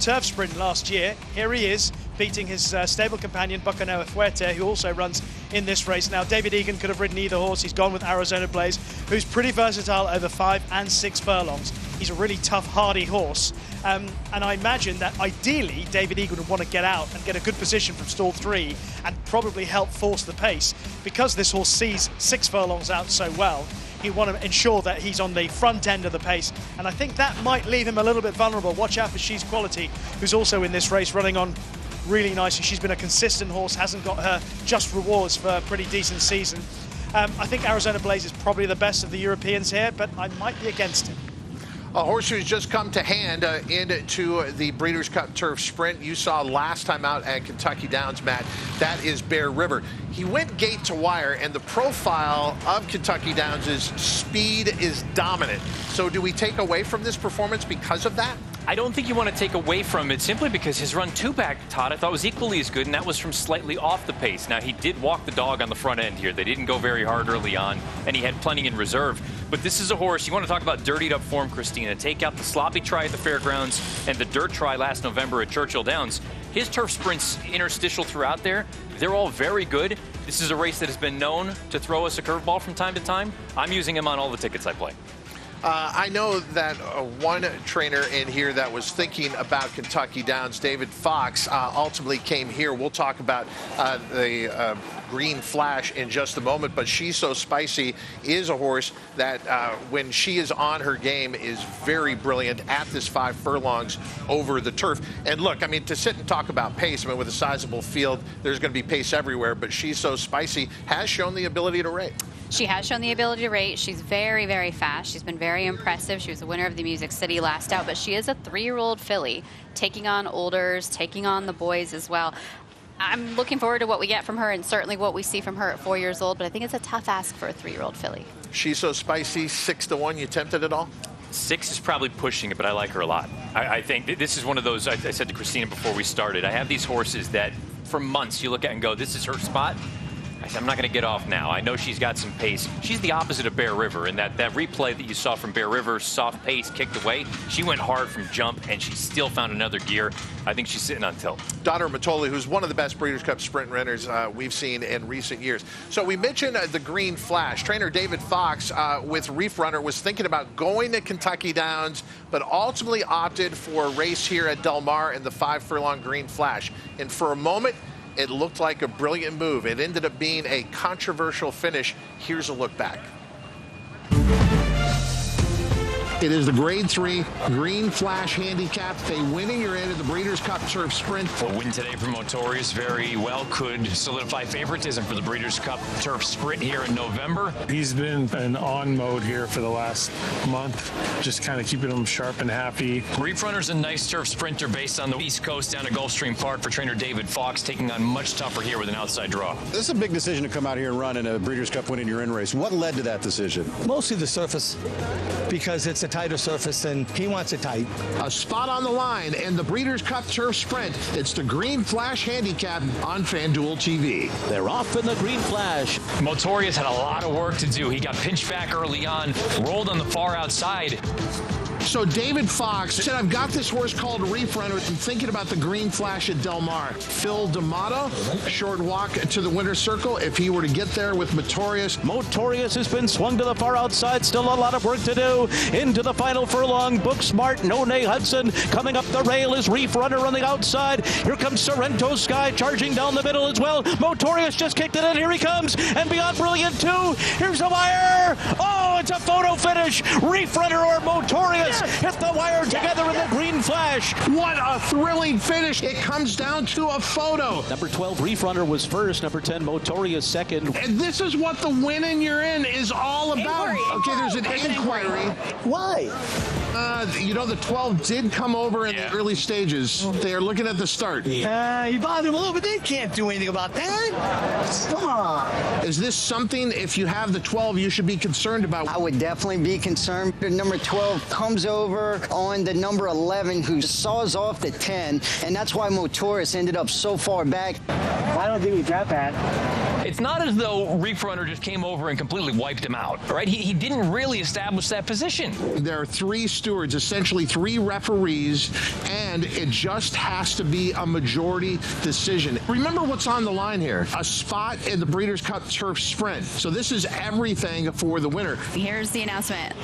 turf sprint last year. Here he is, beating his stable companion Bucanoa Fuerte, who also runs in this race. Now, David Egan could have ridden either horse. He's gone with Arizona Blaze, who's pretty versatile over 5 and 6 furlongs. He's a really tough, hardy horse. And I imagine that ideally, David Egan would want to get out and get a good position from stall 3 and probably help force the pace. Because this horse sees 6 furlongs out so well, he want to ensure that he's on the front end of the pace, and I think that might leave him a little bit vulnerable. Watch out for She's Quality, who's also in this race, running on really nicely. She's been a consistent horse, hasn't got her just rewards for a pretty decent season. I think Arizona Blaze is probably the best of the Europeans here, but I might be against him. A horse who's just come to hand into the Breeders' Cup Turf Sprint. You saw last time out at Kentucky Downs, Matt. That is Bear River. He went gate to wire, and the profile of Kentucky Downs is speed is dominant. So do we take away from this performance because of that? I don't think you want to take away from it simply because his run 2 back, Todd, I thought was equally as good, and that was from slightly off the pace. Now, he did walk the dog on the front end here. They didn't go very hard early on, and he had plenty in reserve. But this is a horse, you want to talk about dirtied up form, Christina. Take out the sloppy try at the fairgrounds and the dirt try last November at Churchill Downs. His turf sprints interstitial throughout there, they're all very good. This is a race that has been known to throw us a curveball from time to time. I'm using him on all the tickets I play. I know that one trainer in here that was thinking about Kentucky Downs, David Fox, ultimately came here. We'll talk about the Green Flash in just a moment, but She's So Spicy is a horse that when she is on her game is very brilliant at this 5 furlongs over the turf. And look, I mean, to sit and talk about pace, I mean, with a sizable field, there's going to be pace everywhere, but She's So Spicy has shown the ability to rate. She has shown the ability to rate. She's very, very fast. She's been very impressive. She was the winner of the Music City last out, but she is a 3-year-old filly taking on olders, taking on the boys as well. I'm looking forward to what we get from her and certainly what we see from her at 4 years old, but I think it's a tough ask for a 3-year-old filly. She's So Spicy, 6-1. You tempted it all? 6 is probably pushing it, but I like her a lot. I think this is one of those, I said to Christina before we started, I have these horses that for months you look at and go, this is her spot. I said, I'm not going to get off now. I know she's got some pace. She's the opposite of Bear River, and that replay that you saw from Bear River, soft pace, kicked away, she went hard from jump, and she still found another gear. I think she's sitting on tilt. Daughter Matoli, who's one of the best Breeders' Cup sprint runners we've seen in recent years. So we mentioned the Green Flash. Trainer David Fox with Reef Runner was thinking about going to Kentucky Downs, but ultimately opted for a race here at Del Mar in the 5-furlong Green Flash. And for a moment, it looked like a brilliant move. It ended up being a controversial finish. Here's a look back. It is the Grade 3 Green Flash Handicap. They win and you're in at the Breeders' Cup Turf Sprint. A win today from Motorius very well could solidify favoritism for the Breeders' Cup Turf Sprint here in November. He's been in on mode here for the last month, just kind of keeping him sharp and happy. Reef Runner's a nice turf sprinter based on the East Coast down at Gulfstream Park for trainer David Fox, taking on much tougher here with an outside draw. This is a big decision to come out here and run in a Breeders' Cup win in your in race. What led to that decision? Mostly the surface, because it's a tighter surface and he wants it tight. A spot on the line and the Breeders' Cup Turf Sprint. It's the Green Flash Handicap on FanDuel TV. They're off in the Green Flash. Motorius had a lot of work to do. He got pinched back early on, rolled on the far outside. So David Fox said, I've got this horse called Reef Runner. I'm thinking about the Green Flash at Del Mar. Phil D'Amato, short walk to the winner's circle if he were to get there with Motorius. Motorius has been swung to the far outside. Still a lot of work to do. Into the final furlong. Book Smart, None Hudson. Coming up the rail is Reef Runner on the outside. Here comes Sorrento Sky charging down the middle as well. Motorius just kicked it in. Here he comes. And Beyond Brilliant too. Here's the wire. Oh, it's a photo finish. Reef Runner or Motorius hit the wire together in the Green Flash. What a thrilling finish. It comes down to a photo. Number 12, Reef Runner was first. Number 10, Motorius second. And this is what the win and you're in is all about. Okay, there's an inquiry. Why? You know, the 12 did come over in the early stages. They are looking at the start. You bothered him a little bit. They can't do anything about that. Stop. Is this something, if you have the 12, you should be concerned about? I would definitely be concerned. The number 12 comes over on the number 11, who saws off the 10, and that's why Motorius ended up so far back. I don't think he's that bad. It's not as though Reef Runner just came over and completely wiped him out, right? He didn't really establish that position. There are 3 stewards, essentially 3 referees, and it just has to be a majority decision. Remember what's on the line here. A spot in the Breeders' Cup Turf Sprint. So this is everything for the winner. Here's the announcement.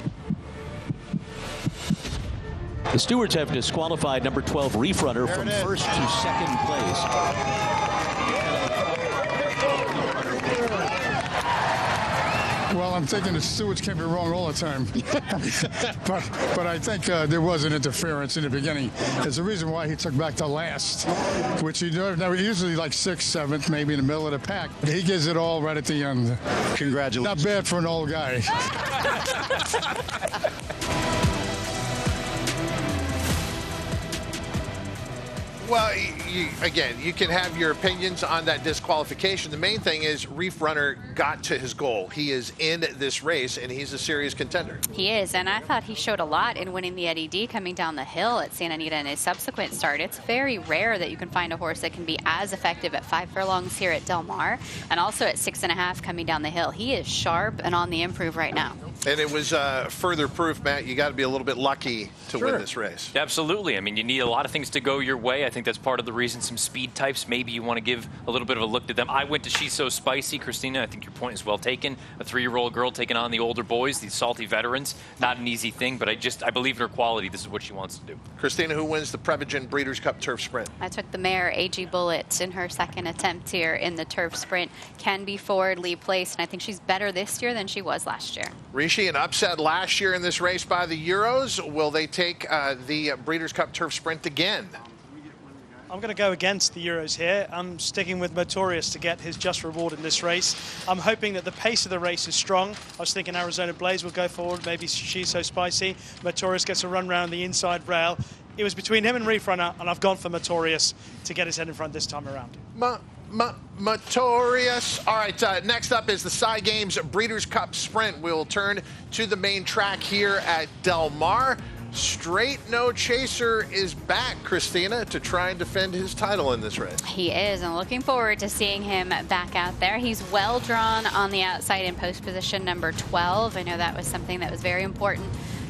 The stewards have disqualified number 12 Reef Runner from first to second place. Well, I'm thinking the stewards can't be wrong all the time. but I think there was an interference in the beginning. There's a reason why he took back to last, which he usually like 6th, 7th, maybe in the middle of the pack. He gives it all right at the end. Congratulations. Not bad for an old guy. Well, again, you can have your opinions on that disqualification. The main thing is Reef Runner got to his goal. He is in this race, and he's a serious contender. He is, and I thought he showed a lot in winning the Eddie D coming down the hill at Santa Anita in his subsequent start. It's very rare that you can find a horse that can be as effective at 5 furlongs here at Del Mar, and also at 6.5 coming down the hill. He is sharp and on the improve right now. And it was further proof, Matt, you got to be a little bit lucky to win this race. Absolutely. I mean, you need a lot of things to go your way. I think that's part of the reason some speed types, maybe you want to give a little bit of a look to them. I went to She's So Spicy. Christina, I think your point is well taken. A 3-year-old girl taking on the older boys, these salty veterans. Not an easy thing, but I believe in her quality. This is what she wants to do. Christina, who wins the Prevagen Breeders' Cup Turf Sprint? I took the mare, AG Bullet, in her second attempt here in the Turf Sprint. Can be forward lead place, and I think she's better this year than she was last year. Rishi, an upset last year in this race by the Euros. Will they take the Breeders' Cup Turf Sprint again? I'm going to go against the Euros here. I'm sticking with Motorius to get his just reward in this race. I'm hoping that the pace of the race is strong. I was thinking Arizona Blaze will go forward, maybe She's So Spicy. Motorius gets a run round the inside rail. It was between him and Reef Runner, and I've gone for Motorius to get his head in front this time around. Motorius. All right, next up is the Cy Games Breeders' Cup Sprint. We'll turn to the main track here at Del Mar. Straight No Chaser is back, Christina, to try and defend his title in this race. He is, and looking forward to seeing him back out there. He's well drawn on the outside in post position number 12. I know that was something that was very important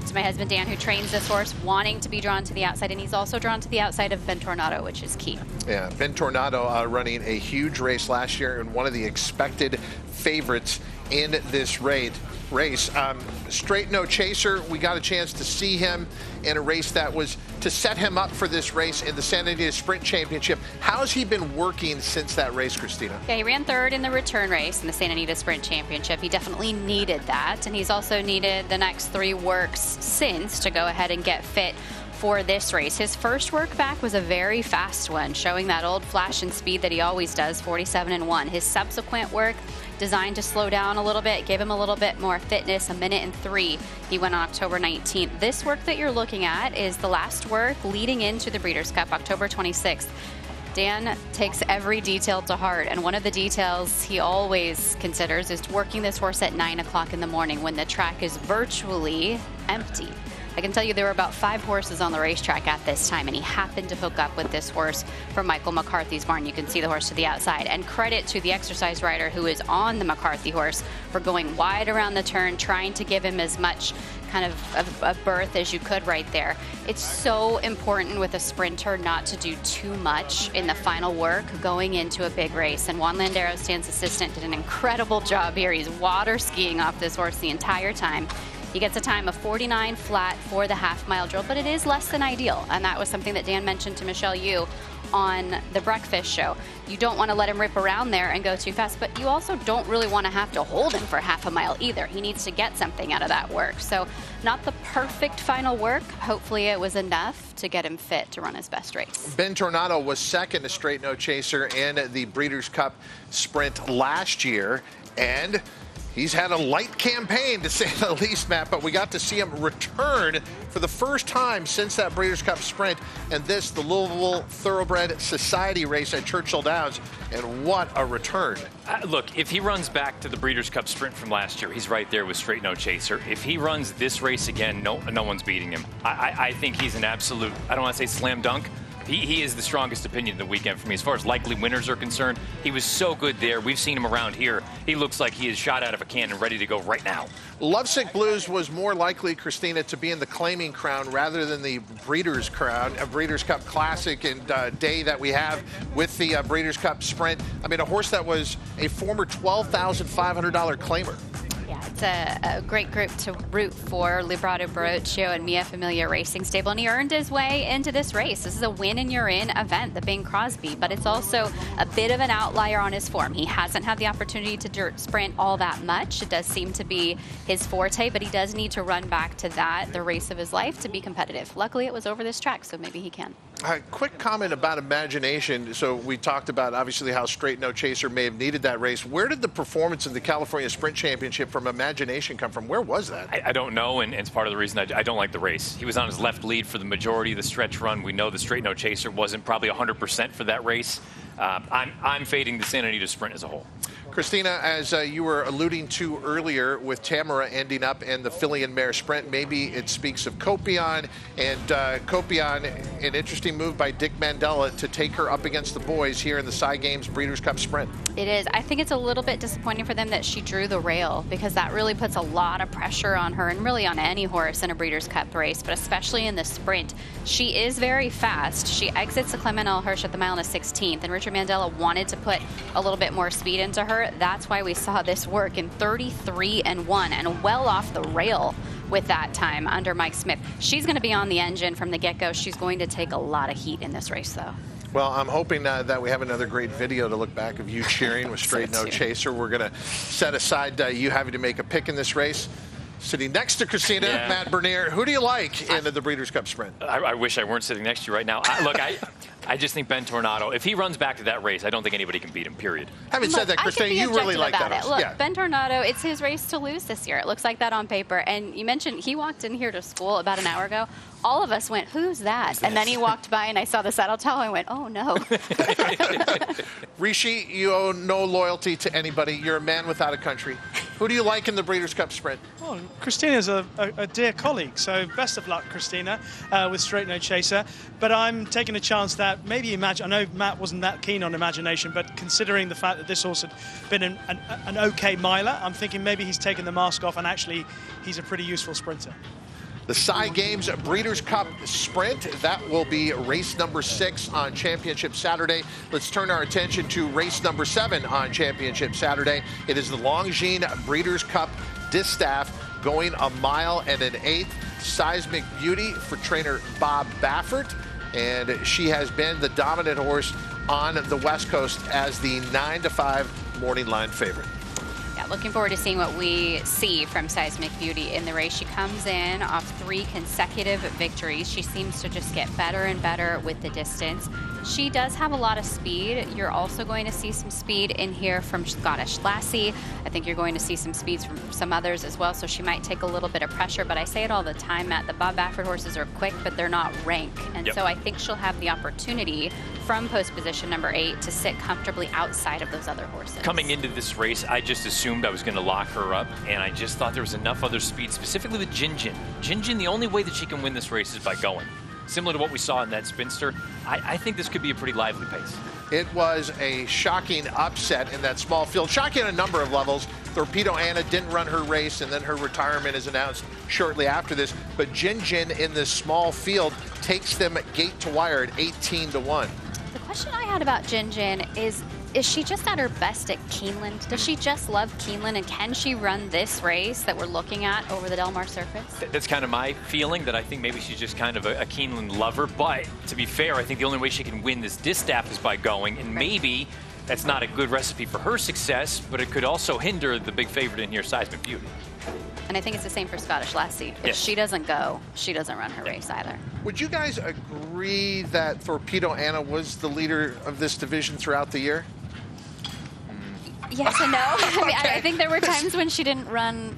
to my husband Dan, who trains this horse, wanting to be drawn to the outside, and he's also drawn to the outside of Ben Tornado, which is key. Yeah, Ben Tornado running a huge race last year and one of the expected favorites in this race. Straight No Chaser, we got a chance to see him in a race that was to set him up for this race in the Santa Anita Sprint Championship. How's he been working since that race, Christina? Yeah, he ran third in the return race in the Santa Anita Sprint Championship. He definitely needed that, and he's also needed the next 3 works since to go ahead and get fit for this race. His first work back was a very fast one, showing that old flash and speed that he always does, 47-1. His subsequent work, designed to slow down a little bit, give him a little bit more fitness, 1:03. He went on October 19th. This work that you're looking at is the last work leading into the Breeders' Cup, October 26th. Dan takes every detail to heart, and one of the details he always considers is working this horse at 9 o'clock in the morning when the track is virtually empty. I can tell you there were about 5 horses on the racetrack at this time, and he happened to hook up with this horse from Michael McCarthy's barn. You can see the horse to the outside. And credit to the exercise rider who is on the McCarthy horse for going wide around the turn, trying to give him as much kind of a berth as you could right there. It's so important with a sprinter not to do too much in the final work going into a big race. And Juan Landero, Stan's assistant, did an incredible job here. He's water skiing off this horse the entire time. He gets a time of 49 flat for the half-mile drill, but it is less than ideal. And that was something that Dan mentioned to Michelle Yu on the breakfast show. You don't want to let him rip around there and go too fast, but you also don't really want to have to hold him for half a mile either. He needs to get something out of that work. So not the perfect final work. Hopefully it was enough to get him fit to run his best race. Ben Tornado was second to Straight No Chaser in the Breeders' Cup Sprint last year, and he's had a light campaign, to say the least, Matt, but we got to see him return for the first time since that Breeders' Cup Sprint, and this, the Louisville Thoroughbred Society race at Churchill Downs, and what a return. Look, if he runs back to the Breeders' Cup Sprint from last year, he's right there with Straight No Chaser. If he runs this race again, no one's beating him. I think he's an absolute, I don't want to say slam dunk. He is the strongest opinion of the weekend for me. As far as likely winners are concerned, he was so good there. We've seen him around here. He looks like he is shot out of a cannon, ready to go right now. Lovesick Blues was more likely, Christina, to be in the claiming crown rather than the Breeders' Crown, a Breeders' Cup Classic and day that we have with the Breeders' Cup Sprint. I mean, a horse that was a former $12,500 claimer. Yeah, it's a great group to root for, Librado Barocchio and Mia Familia Racing Stable, and he earned his way into this race. This is a win-and-you're-in event, the Bing Crosby, but it's also a bit of an outlier on his form. He hasn't had the opportunity to dirt sprint all that much. It does seem to be his forte, but he does need to run back to that, the race of his life, to be competitive. Luckily, it was over this track, so maybe he can. Quick comment about Imagination. So we talked about, obviously, how Straight No Chaser may have needed that race. Where did the performance in the California Sprint Championship from Imagination come from? Where was that? I don't know, and it's part of the reason I don't like the race. He was on his left lead for the majority of the stretch run. We know the Straight No Chaser wasn't probably 100% for that race. I'm fading the Santa Anita Sprint as a whole. Christina, as you were alluding to earlier with Tamara ending up in the filly and mare sprint, maybe it speaks of Copion, and Copion, an interesting move by Dick Mandela to take her up against the boys here in the Cy Games Breeders' Cup Sprint. It is. I think it's a little bit disappointing for them that she drew the rail, because that really puts a lot of pressure on her and really on any horse in a Breeders' Cup race, but especially in the sprint. She is very fast. She exits the Clement L. Hirsch at the mile and a 16th, and Richard Mandela wanted to put a little bit more speed into her. That's why we saw this work in 33-1 and well off the rail with that time under Mike Smith. She's going to be on the engine from the get-go. She's going to take a lot of heat in this race, though. Well, I'm hoping that we have another great video to look back of you cheering with Straight No Chaser. We're going to set aside you having to make a pick in this race. Sitting next to Christina, Matt Bernier. Who do you like in the Breeders' Cup Sprint? I wish I weren't sitting next to you right now. Look, I just think Ben Tornado, if he runs back to that race, I don't think anybody can beat him, period. Having said that, Christina, you really like that horse. Look, Yeah. Ben Tornado, it's his race to lose this year. It looks like that on paper. And you mentioned he walked in here to school about an hour ago. All of us went, who's that? And then he walked by and I saw the saddle towel and I went, oh no. Rishi, you owe no loyalty to anybody. You're a man without a country. Who do you like in the Breeders' Cup Sprint? Well, Christina's a dear colleague, so best of luck, Christina, with Straight No Chaser. But I'm taking a chance that maybe I know Matt wasn't that keen on Imagination, but considering the fact that this horse had been an okay miler, I'm thinking maybe he's taken the mask off and actually he's a pretty useful sprinter. The Cy Games Breeders' Cup Sprint, that will be race number 6 on Championship Saturday. Let's turn our attention to race number 7 on Championship Saturday. It is the Longines Breeders' Cup Distaff going 1 mile and an 1/8. Seismic Beauty for trainer Bob Baffert, and she has been the dominant horse on the West Coast as the 9-5 morning line favorite. Yeah, looking forward to seeing what we see from Seismic Beauty in the race. She comes in off 3 consecutive victories. She seems to just get better and better with the distance. She does have a lot of speed. You're also going to see some speed in here from Scottish Lassie. I think you're going to see some speeds from some others as well, so she might take a little bit of pressure. But I say it all the time, Matt, the Bob Baffert horses are quick, but they're not rank. And so I think she'll have the opportunity from post position number 8 to sit comfortably outside of those other horses. Coming into this race, I just assumed I was going to lock her up, and I just thought there was enough other speed, specifically with Jinjin. Jinjin, the only way that she can win this race is by going. Similar to what we saw in that spinster, I think this could be a pretty lively pace. It was a shocking upset in that small field. Shocking on a number of levels. Torpedo Anna didn't run her race, and then her retirement is announced shortly after this. But Jinjin in this small field takes them gate to wire at 18-1. The question I had about Jinjin is she just at her best at Keeneland? Does she just love Keeneland, and can she run this race that we're looking at over the Del Mar surface? That's kind of my feeling, that I think maybe she's just kind of a Keeneland lover. But to be fair, I think the only way she can win this distaff is by going, and maybe that's not a good recipe for her success, but it could also hinder the big favorite in here, Seismic Beauty. And I think it's the same for Scottish Lassie. If she doesn't go, she doesn't run her race either. Would you guys agree that Torpedo Anna was the leader of this division throughout the year? Yes and no. I mean, I think there were times when she didn't run,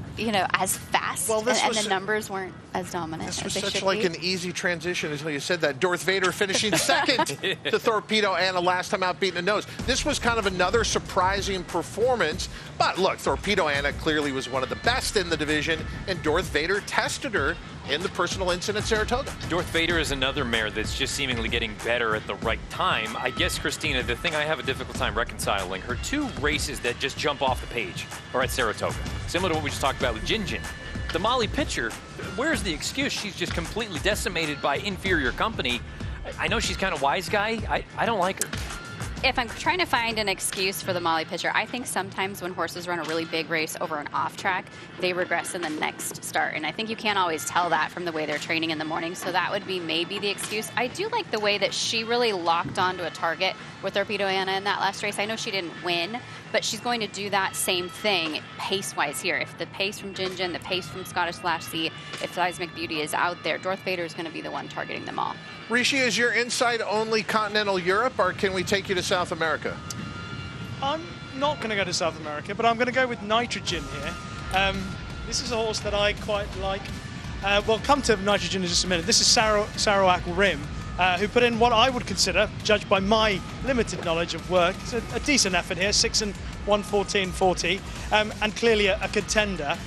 as fast, and the numbers weren't as dominant. This was such like an easy transition until you said that. Darth Vader finishing second to Torpedo Anna last time out, beating a nose. This was kind of another surprising performance. But look, Torpedo Anna clearly was one of the best in the division, and Darth Vader tested her in the personal incident at Saratoga. Darth Vader is another mare that's just seemingly getting better at the right time. I guess, Christina, the thing I have a difficult time reconciling, her 2 races that just jump off the page are at Saratoga. Similar to what we just talked about with Jinjin. The Molly Pitcher, where's the excuse? She's just completely decimated by inferior company. I know she's kind of wise guy. I don't like her. If I'm trying to find an excuse for the Molly Pitcher, I think sometimes when horses run a really big race over an off track, they regress in the next start. And I think you can't always tell that from the way they're training in the morning. So that would be maybe the excuse. I do like the way that she really locked onto a target with Torpedo Anna in that last race. I know she didn't win, but she's going to do that same thing pace-wise here. If the pace from Jinjin, the pace from Scottish Lassie, if Seismic Beauty is out there, Darth Vader is going to be the one targeting them all. Rishi, is your insight only continental Europe, or can we take you to South America? I'm not going to go to South America, but I'm going to go with Nitrogen here. This is a horse that I quite like. We'll come to Nitrogen in just a minute. This is Sarawak Rim, who put in what I would consider, judged by my limited knowledge of work, it's a decent effort here, 6 and 1:14.40, and clearly a contender.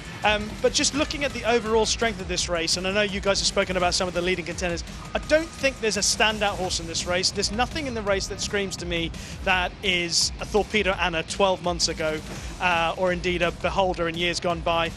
But just looking at the overall strength of this race, and I know you guys have spoken about some of the leading contenders, I don't think there's a standout horse in this race. There's nothing in the race that screams to me that is a Torpedo Anna 12 months ago, or indeed a Beholder in years gone by.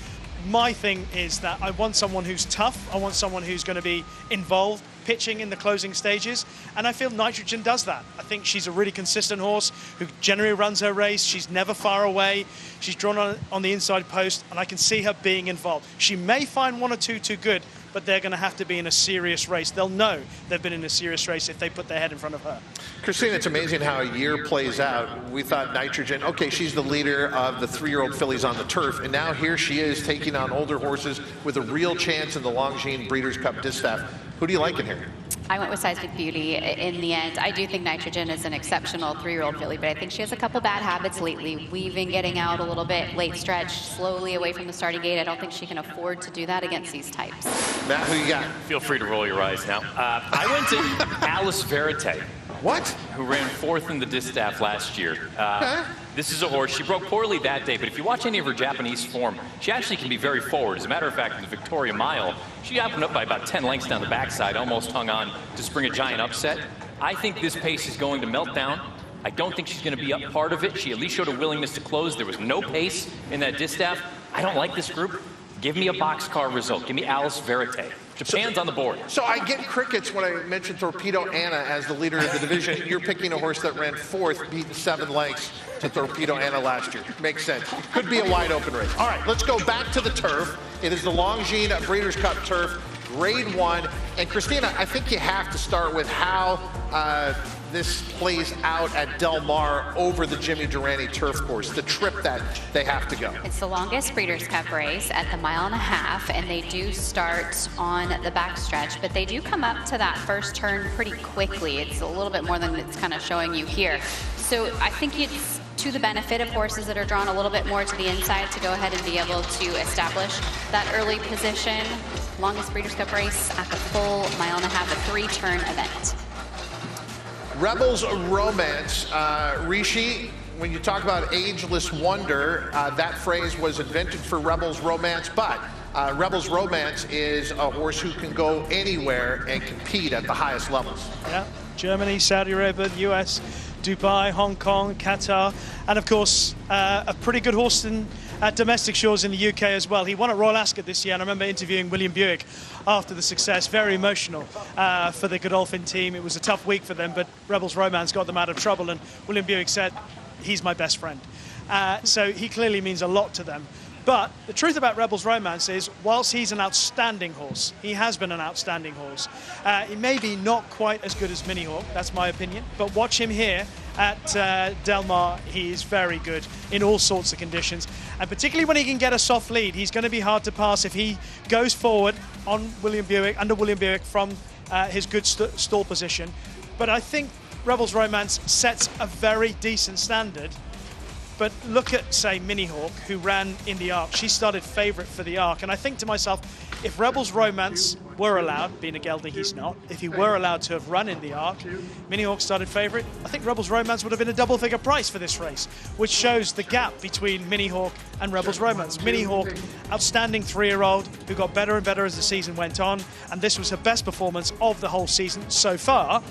My thing is that I want someone who's tough. I want someone who's going to be involved, pitching in the closing stages, and I feel Nitrogen does that. I think she's a really consistent horse who generally runs her race. She's never far away. She's drawn on the inside post, and I can see her being involved. She may find 1 or 2 too good, but they're going to have to be in a serious race. They'll know they've been in a serious race if they put their head in front of her. Christina, it's amazing how a year plays out. We thought Nitrogen, okay, she's the leader of the 3-year-old fillies on the turf, and now here she is taking on older horses with a real chance in the Longines Breeders' Cup Distaff. Who do you like in here? I went with Seismic Beauty in the end. I do think Nitrogen is an exceptional 3-year-old filly, but I think she has a couple bad habits lately. Weaving, getting out a little bit, late stretch, slowly away from the starting gate. I don't think she can afford to do that against these types. Matt, who you got? Feel free to roll your eyes now. I went to Alice Verite. What? Who ran 4th in the distaff last year. This is a horse. She broke poorly that day, but if you watch any of her Japanese form, she actually can be very forward. As a matter of fact, in the Victoria Mile, she opened up by about 10 lengths down the backside, almost hung on to spring a giant upset. I think this pace is going to melt down. I don't think she's going to be up part of it. She at least showed a willingness to close. There was no pace in that distaff. I don't like this group. Give me a boxcar result. Give me Alice Verite. Japan's on the board. So I get crickets when I mentioned Torpedo Anna as the leader of the division. You're picking a horse that ran 4th, beaten 7 lengths to Torpedo Anna last year. Makes sense. Could be a wide open race. All right, let's go back to the turf. It is the Longines Breeders' Cup Turf, Grade 1. And Christina, I think you have to start with how this plays out at Del Mar over the Jimmy Durante turf course, the trip that they have to go. It's the longest Breeders' Cup race at the 1.5 miles, and they do start on the backstretch, but they do come up to that first turn pretty quickly. It's a little bit more than it's kind of showing you here. So I think it's to the benefit of horses that are drawn a little bit more to the inside to go ahead and be able to establish that early position. Longest Breeders' Cup race at the full 1.5 miles, a 3-turn event. Rebels Romance, Rishi, when you talk about ageless wonder, that phrase was invented for Rebels Romance, but Rebels Romance is a horse who can go anywhere and compete at the highest levels. Yeah, Germany, Saudi Arabia, US, Dubai, Hong Kong, Qatar, and of course a pretty good horse at domestic shores in the UK as well. He won at Royal Ascot this year, and I remember interviewing William Buick after the success. Very emotional for the Godolphin team. It was a tough week for them, but Rebels Romance got them out of trouble, and William Buick said, he's my best friend. So he clearly means a lot to them. But the truth about Rebels Romance is, whilst he's an outstanding horse, he has been an outstanding horse. He may be not quite as good as Mini Hawk, that's my opinion, but watch him here at Del Mar. He is very good in all sorts of conditions, and particularly when he can get a soft lead, he's going to be hard to pass if he goes forward on William Buick, under William Buick from his good stall position. But I think Rebels Romance sets a very decent standard. But look at, say, Mini Hawk, who ran in the Arc. She started favourite for the Arc. And I think to myself, if Rebels Romance were allowed, being a gelding he's not, if he were allowed to have run in the Arc, Mini Hawk started favourite, I think Rebels Romance would have been a double-figure price for this race, which shows the gap between Mini Hawk and Rebels Romance. Mini Hawk, outstanding 3-year-old, who got better and better as the season went on, and this was her best performance of the whole season so far,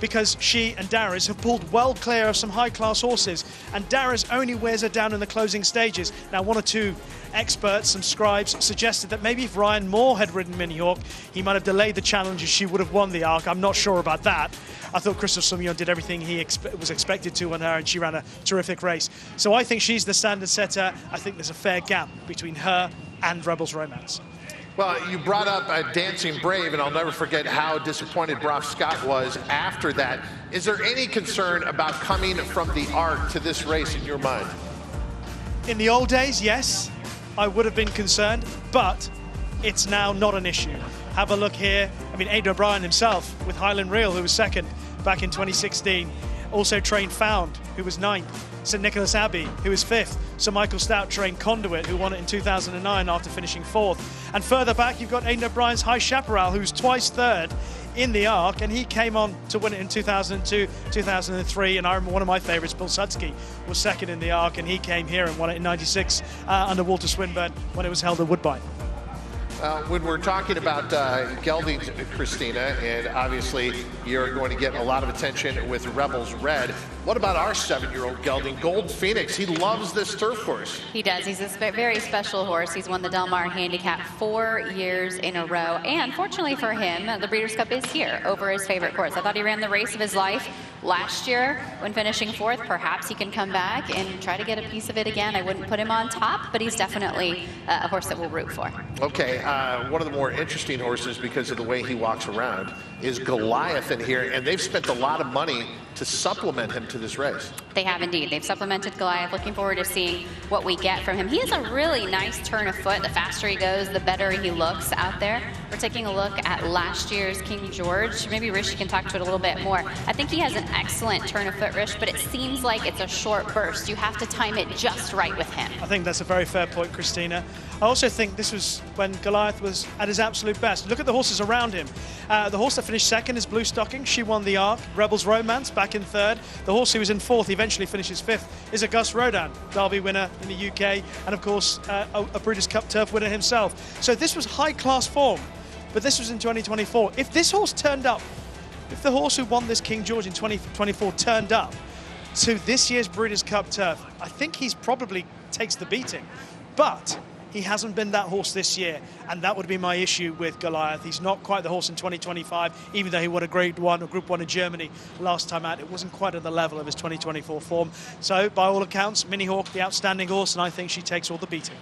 because she and Darius have pulled well clear of some high-class horses, and Darius only wears her down in the closing stages. Now, one or two experts, some scribes, suggested that maybe if Ryan Moore had ridden Mini Hawk, he might have delayed the challenge and she would have won the Arc. I'm not sure about that. I thought Christophe Soumillon did everything he was expected to on her, and she ran a terrific race. So I think she's the standard setter. I think there's a fair gap between her and Rebels Romance. Well, you brought up Dancing Brave, and I'll never forget how disappointed Brock Scott was after that. Is there any concern about coming from the Arc to this race in your mind? In the old days, yes, I would have been concerned, but it's now not an issue. Have a look here. I mean, Aidan O'Brien himself with Highland Reel, who was second back in 2016. Also trained Found, who was 9th. St Nicholas Abbey, who was 5th. Sir Michael Stout trained Conduit, who won it in 2009 after finishing 4th. And further back, you've got Aidan O'Brien's High Chaparral, who's twice 3rd in the Arc, and he came on to win it in 2002, 2003. And I remember one of my favourites, Bill Sudsky, was 2nd in the Arc, and he came here and won it in 96 under Walter Swinburne when it was held at Woodbine. When we're talking about geldings, Christina, and obviously you're going to get a lot of attention with Rebels Red, what about our 7-year-old gelding, Gold Phoenix? He loves this turf course. He does. He's a very special horse. He's won the Del Mar Handicap 4 years in a row. And fortunately for him, the Breeders' Cup is here over his favorite course. I thought he ran the race of his life last year when finishing 4th. Perhaps he can come back and try to get a piece of it again. I wouldn't put him on top, but he's definitely a horse that we'll root for. Okay, one of the more interesting horses because of the way he walks around is Goliath in here, and they've spent a lot of money to supplement him to this race. They have indeed. They've supplemented Goliath. Looking forward to seeing what we get from him. He has a really nice turn of foot. The faster he goes, the better he looks out there. We're taking a look at last year's King George. Maybe Rishi can talk to it a little bit more. I think he has an excellent turn of foot, Rish, but it seems like it's a short burst. You have to time it just right with him. I think that's a very fair point, Christina. I also think this was when Goliath was at his absolute best. Look at the horses around him. The horse that finished second is Blue Stocking. She won the Arc. Rebel's Romance back in third. The horse who was in fourth, eventually finishes fifth, is Auguste Rodin, Derby winner in the UK, and of course a Breeders' Cup Turf winner himself. So this was high-class form, but this was in 2024. If this horse turned up, if the horse who won this King George in 2024 turned up to this year's Breeders' Cup Turf, I think he's probably takes the beating. But he hasn't been that horse this year, and that would be my issue with Goliath. He's not quite the horse in 2025, even though he won a Grade 1 or Group 1 in Germany last time out. It wasn't quite at the level of his 2024 form. So, by all accounts, Mini Hawk, the outstanding horse, and I think she takes all the beating.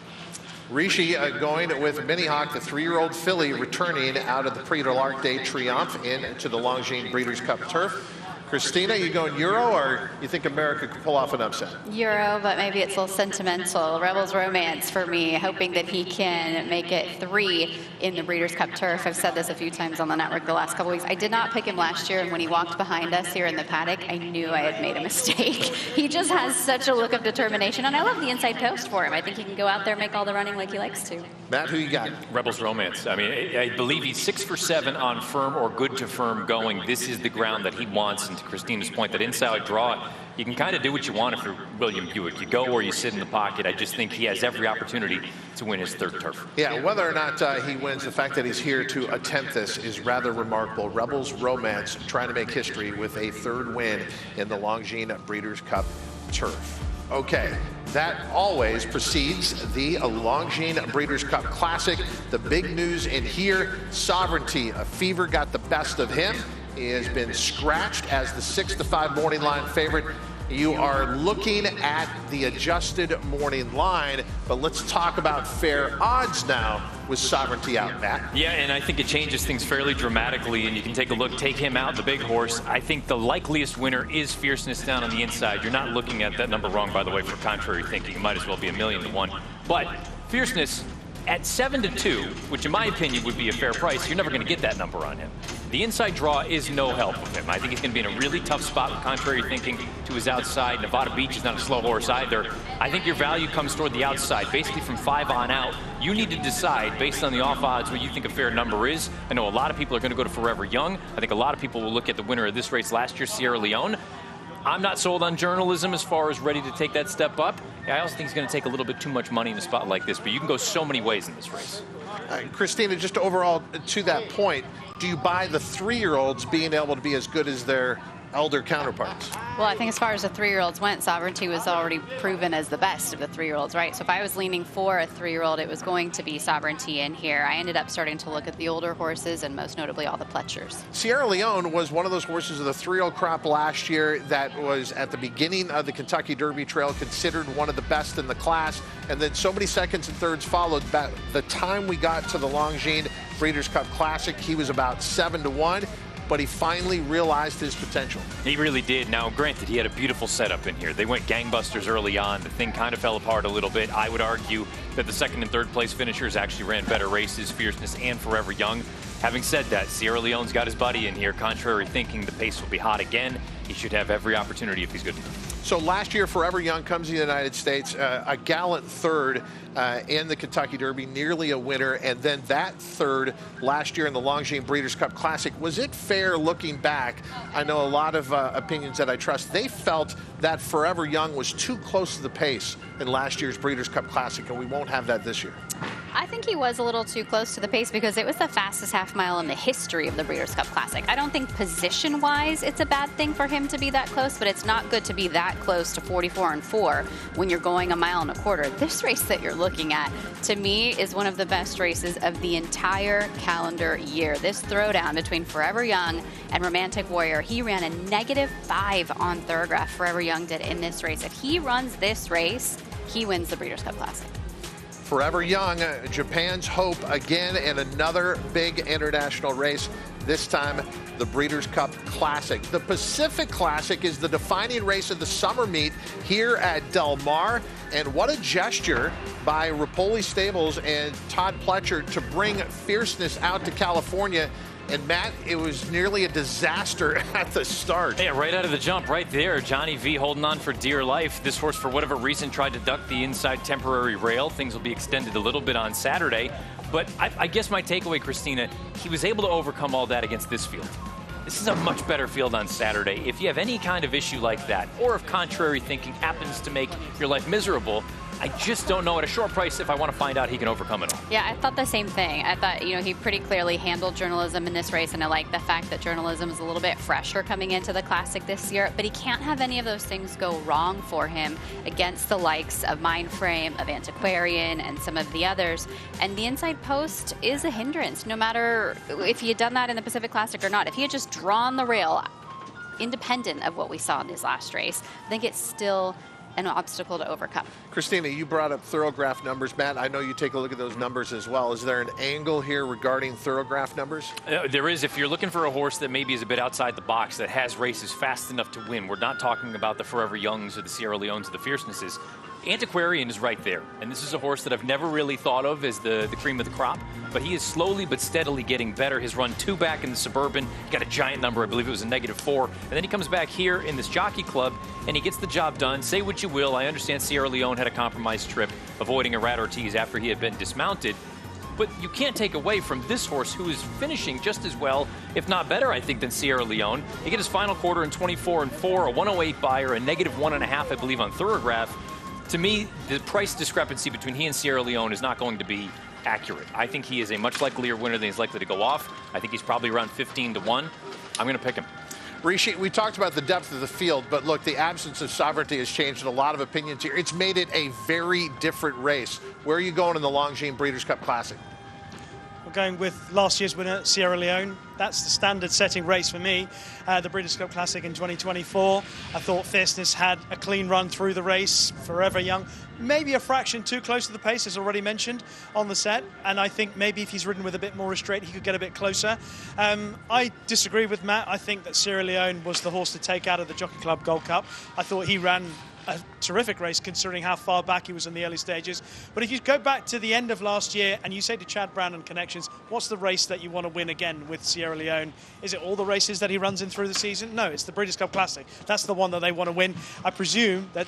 Rishi going with Mini Hawk, the 3-year-old filly, returning out of the Prix de l'Arc de Triomphe into the Longines Breeders' Cup Turf. Christina, you going Euro, or you think America could pull off an upset? Euro, but maybe it's a little sentimental. Rebel's Romance for me, hoping that he can make it 3 in the Breeders' Cup Turf. I've said this a few times on the network the last couple weeks. I did not pick him last year, and when he walked behind us here in the paddock, I knew I had made a mistake. He just has such a look of determination, and I love the inside post for him. I think he can go out there and make all the running like he likes to. Matt, who you got? Rebel's Romance. I mean, I believe he's 6 for 7 on firm or good to firm going. This is the ground that he wants, and to Christina's point, that inside draw, you can kind of do what you want if you're William Buick. You go or you sit in the pocket. I just think he has every opportunity to win his 3rd turf. Yeah, whether or not he wins, the fact that he's here to attempt this is rather remarkable. Rebel's Romance trying to make history with a 3rd win in the Longines Breeders' Cup Turf. Okay, that always precedes the Longines Breeders' Cup Classic. The big news in here, Sovereignty. A fever got the best of him. He has been scratched as the 6-5 morning line favorite. You are looking at the adjusted morning line, but let's talk about fair odds now with Sovereignty out, Matt. Yeah, and I think it changes things fairly dramatically, and you can take a look, take him out, the big horse. I think the likeliest winner is Fierceness down on the inside. You're not looking at that number wrong, by the way, for contrary thinking. It might as well be 1,000,000 to 1. But Fierceness at 7-2, which in my opinion would be a fair price, you're never going to get that number on him. The inside draw is no help with him. I think he's going to be in a really tough spot with contrary thinking to his outside. Nevada Beach is not a slow horse either. I think your value comes toward the outside, basically from 5 on out. You need to decide, based on the off odds, what you think a fair number is. I know a lot of people are going to go to Forever Young. I think a lot of people will look at the winner of this race last year, Sierra Leone. I'm not sold on journalism as far as ready to take that step up. I also think he's going to take a little bit too much money in a spot like this, but you can go so many ways in this race. Christina, just overall to that point, do you buy the 3-year-olds being able to be as good as their elder counterparts? Well, I think as far as the 3-year-olds went, Sovereignty was already proven as the best of the 3-year-olds, right? So if I was leaning for a 3-year-old, it was going to be Sovereignty in here. I ended up starting to look at the older horses and most notably all the Pletchers. Sierra Leone was one of those horses of the 3-year-old crop last year that was at the beginning of the Kentucky Derby Trail considered one of the best in the class, and then so many seconds and thirds followed. By the time we got to the Longines Breeders' Cup Classic, he was about 7-1. But he finally realized his potential. He really did. Now, granted, he had a beautiful setup in here. They went gangbusters early on. The thing kind of fell apart a little bit. I would argue that the 2nd and 3rd place finishers actually ran better races, Fierceness and Forever Young. Having said that, Sierra Leone's got his buddy in here. Contrary thinking, the pace will be hot again. He should have every opportunity if he's good enough. So last year, Forever Young comes to the United States, a gallant 3rd in the Kentucky Derby, nearly a winner, and then that 3rd last year in the Longines Breeders' Cup Classic. Was it fair looking back? I know a lot of opinions that I trust. They felt that Forever Young was too close to the pace in last year's Breeders' Cup Classic, and we won't have that this year. I think he was a little too close to the pace because it was the fastest half mile in the history of the Breeders' Cup Classic. I don't think position-wise it's a bad thing for him to be that close, but it's not good to be that close to 44 and 4 when you're going 1.25 miles. This race that you're looking at, to me, is one of the best races of the entire calendar year. This throwdown between Forever Young and Romantic Warrior, he ran a -5 on Thoroughgraph. Forever Young did in this race. If he runs this race, he wins the Breeders' Cup Classic. Forever Young, Japan's hope again in another big international race, this time the Breeders' Cup Classic. The Pacific Classic is the defining race of the summer meet here at Del Mar, and what a gesture by Rapoli Stables and Todd Pletcher to bring fierceness out to California. And Matt, it was nearly a disaster at the start. Yeah, right out of the jump, right there. Johnny V holding on for dear life. This horse, for whatever reason, tried to duck the inside temporary rail. Things will be extended a little bit on Saturday. But I guess my takeaway, Christina, he was able to overcome all that against this field. This is a much better field on Saturday. If you have any kind of issue like that, or if contrary thinking happens to make your life miserable, I just don't know at a short price if I want to find out he can overcome it all. Yeah, I thought the same thing. I thought, he pretty clearly handled journalism in this race, and I like the fact that journalism is a little bit fresher coming into the Classic this year, but he can't have any of those things go wrong for him against the likes of Mindframe, of Antiquarian, and some of the others. And the inside post is a hindrance, no matter if he had done that in the Pacific Classic or not. If he had just drawn the rail, independent of what we saw in his last race, I think it's still an obstacle to overcome. Christina, you brought up Thorograph numbers. Matt, I know you take a look at those numbers as well. Is there an angle here regarding Thorograph numbers? There is. If you're looking for a horse that maybe is a bit outside the box, that has races fast enough to win, we're not talking about the Forever Youngs or the Sierra Leones or the Fiercenesses. Antiquarian is right there, and this is a horse that I've never really thought of as the cream of the crop, but he is slowly but steadily getting better. His run 2 back in the Suburban, got a giant number, I believe it was a -4, and then he comes back here in this Jockey Club, and he gets the job done. Say what you will, I understand Sierra Leone had a compromised trip, avoiding a Rat Ortiz after he had been dismounted, but you can't take away from this horse, who is finishing just as well, if not better, I think, than Sierra Leone. He get his final quarter in 24-4, a 108 buyer, a -1.5, I believe, on Thorograph. To me, the price discrepancy between he and Sierra Leone is not going to be accurate. I think he is a much likelier winner than he's likely to go off. I think he's probably around 15-1. I'm going to pick him. Rishi, we talked about the depth of the field, but look, the absence of sovereignty has changed a lot of opinions here. It's made it a very different race. Where are you going in the Longines Breeders' Cup Classic? We're going with last year's winner, Sierra Leone. That's the standard setting race for me. The Breeders' Cup Classic in 2024. I thought Fierceness had a clean run through the race. Forever Young, maybe a fraction too close to the pace, as already mentioned on the set. And I think maybe if he's ridden with a bit more restraint, he could get a bit closer. I disagree with Matt. I think that Sierra Leone was the horse to take out of the Jockey Club Gold Cup. I thought he ran a terrific race considering how far back he was in the early stages. But if you go back to the end of last year and you say to Chad Brown and Connections, what's the race that you want to win again with Sierra Leone? Is it all the races that he runs in through the season? No, it's the Breeders' Cup Classic. That's the one that they want to win. I presume that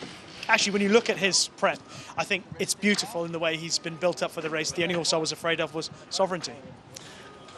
actually, when you look at his prep, I think it's beautiful in the way he's been built up for the race. The only horse I was afraid of was Sovereignty.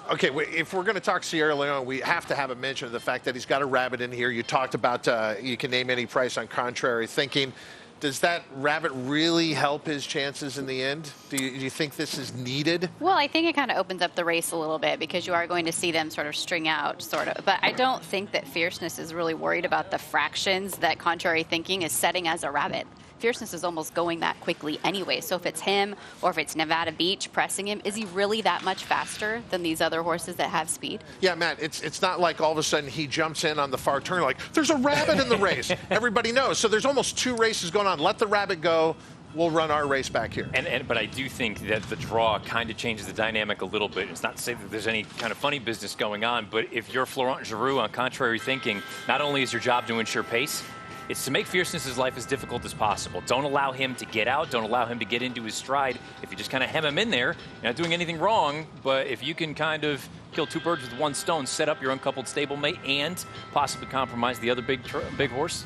Okay, if we're going to talk Sierra Leone, we have to have a mention of the fact that he's got a rabbit in here. You talked about you can name any price on contrary thinking. Does that rabbit really help his chances in the end? Do you think this is needed? Well, I think it kind of opens up the race a little bit because you are going to see them sort of string out, sort of. But I don't think that Fierceness is really worried about the fractions that contrary thinking is setting as a rabbit. Fierceness is almost going that quickly anyway. So if it's him or if it's Nevada Beach pressing him, is he really that much faster than these other horses that have speed? Yeah, Matt, it's not like all of a sudden he jumps in on the far turn like, there's a rabbit in the race. Everybody knows. So there's almost 2 races going on. Let the rabbit go. We'll run our race back here. But I do think that the draw kind of changes the dynamic a little bit. It's not to say that there's any kind of funny business going on, but if you're Florent Giroux on contrary thinking, not only is your job to ensure pace, it's to make Fierceness's life as difficult as possible. Don't allow him to get out. Don't allow him to get into his stride. If you just kind of hem him in there, you're not doing anything wrong. But if you can kind of kill 2 birds with 1 stone, set up your uncoupled stablemate and possibly compromise the other big horse,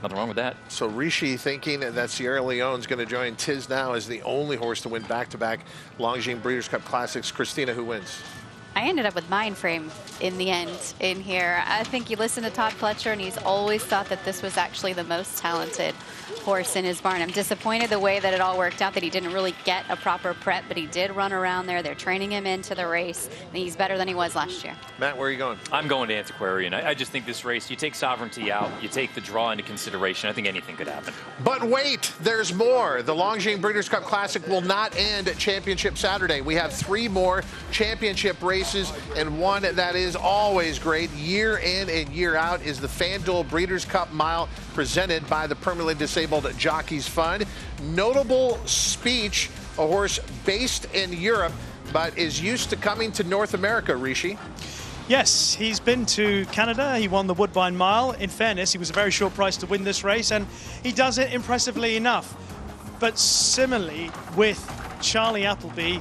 nothing wrong with that. So Rishi thinking that Sierra Leone's going to join Tiz Now as the only horse to win back-to-back Longines Breeders' Cup Classics. Christina, who wins? I ended up with Mindframe in the end in here. I think you listen to Todd Pletcher, and he's always thought that this was actually the most talented horse in his barn. I'm disappointed the way that it all worked out, that he didn't really get a proper prep, but he did run around there. They're training him into the race, and he's better than he was last year. Matt, where are you going? I'm going to Antiquarian. I just think this race, you take Sovereignty out, you take the draw into consideration, I think anything could happen. But wait, there's more. The Longines Breeders' Cup Classic will not end at Championship Saturday. We have 3 more championship races, and one that is always great year in and year out is the FanDuel Breeders' Cup Mile presented by the Permanently Disabled Jockeys Fund. Notable speech a horse based in Europe, but is used to coming to North America, Rishi. Yes, he's been to Canada. He won the Woodbine Mile. In fairness, he was a very short price to win this race, and he does it impressively enough. But similarly with Charlie Appleby,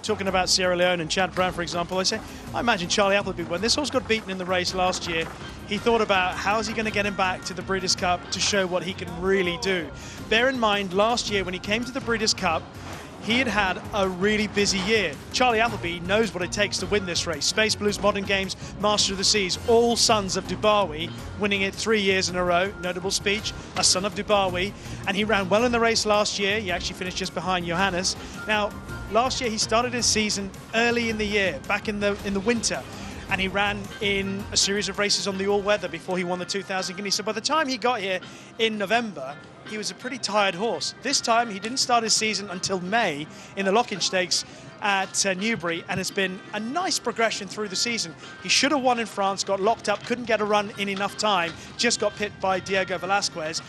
talking about Sierra Leone and Chad Brown, for example, I imagine Charlie Appleby, when this horse got beaten in the race last year, he thought about how is he going to get him back to the Breeders' Cup to show what he can really do. Bear in mind, last year when he came to the Breeders' Cup, he had had a really busy year. Charlie Appleby knows what it takes to win this race. Space Blues, Modern Games, Master of the Seas, all sons of Dubawi, winning it 3 years in a row. Notable speech, a son of Dubawi. And he ran well in the race last year. He actually finished just behind Johannes. Now, last year he started his season early in the year, back in the winter. And he ran in a series of races on the all-weather before he won the 2,000 guineas. So by the time he got here in November, he was a pretty tired horse. This time, he didn't start his season until May in the Lock-in Stakes at Newbury, and it's been a nice progression through the season. He should have won in France, got locked up, couldn't get a run in enough time, just got pipped by Diego Velasquez.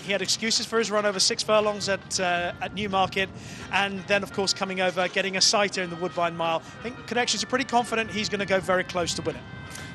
He had excuses for his run over 6 furlongs at Newmarket, and then, of course, coming over, getting a sighter in the Woodbine Mile. I think Connections are pretty confident he's going to go very close to win it.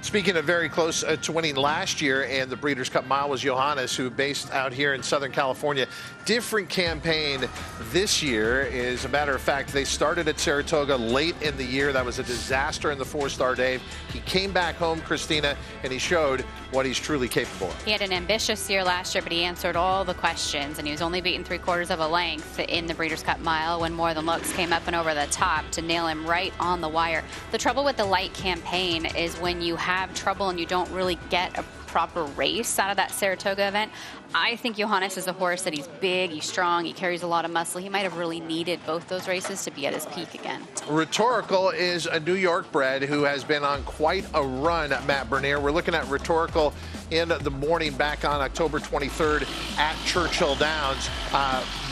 Speaking of very close to winning last year, and the Breeders' Cup Mile was Johannes, who based out here in Southern California. Different campaign this year. As a matter of fact, they started at Saratoga late in the year. That was a disaster in the 4-star Dave. He came back home, Christina, and he showed what he's truly capable of. He had an ambitious year last year, but he answered all the questions, and he was only beaten 3/4 of a length in the Breeders' Cup Mile when More Than Looks came up and over the top to nail him right on the wire. The trouble with the light campaign is when you have trouble and you don't really get a proper race out of that Saratoga event. I think Johannes is a horse that he's big, he's strong, he carries a lot of muscle. He might have really needed both those races to be at his peak again. Rhetorical is a New York bred who has been on quite a run, Matt Bernier. We're looking at Rhetorical in the morning back on October 23rd at Churchill Downs.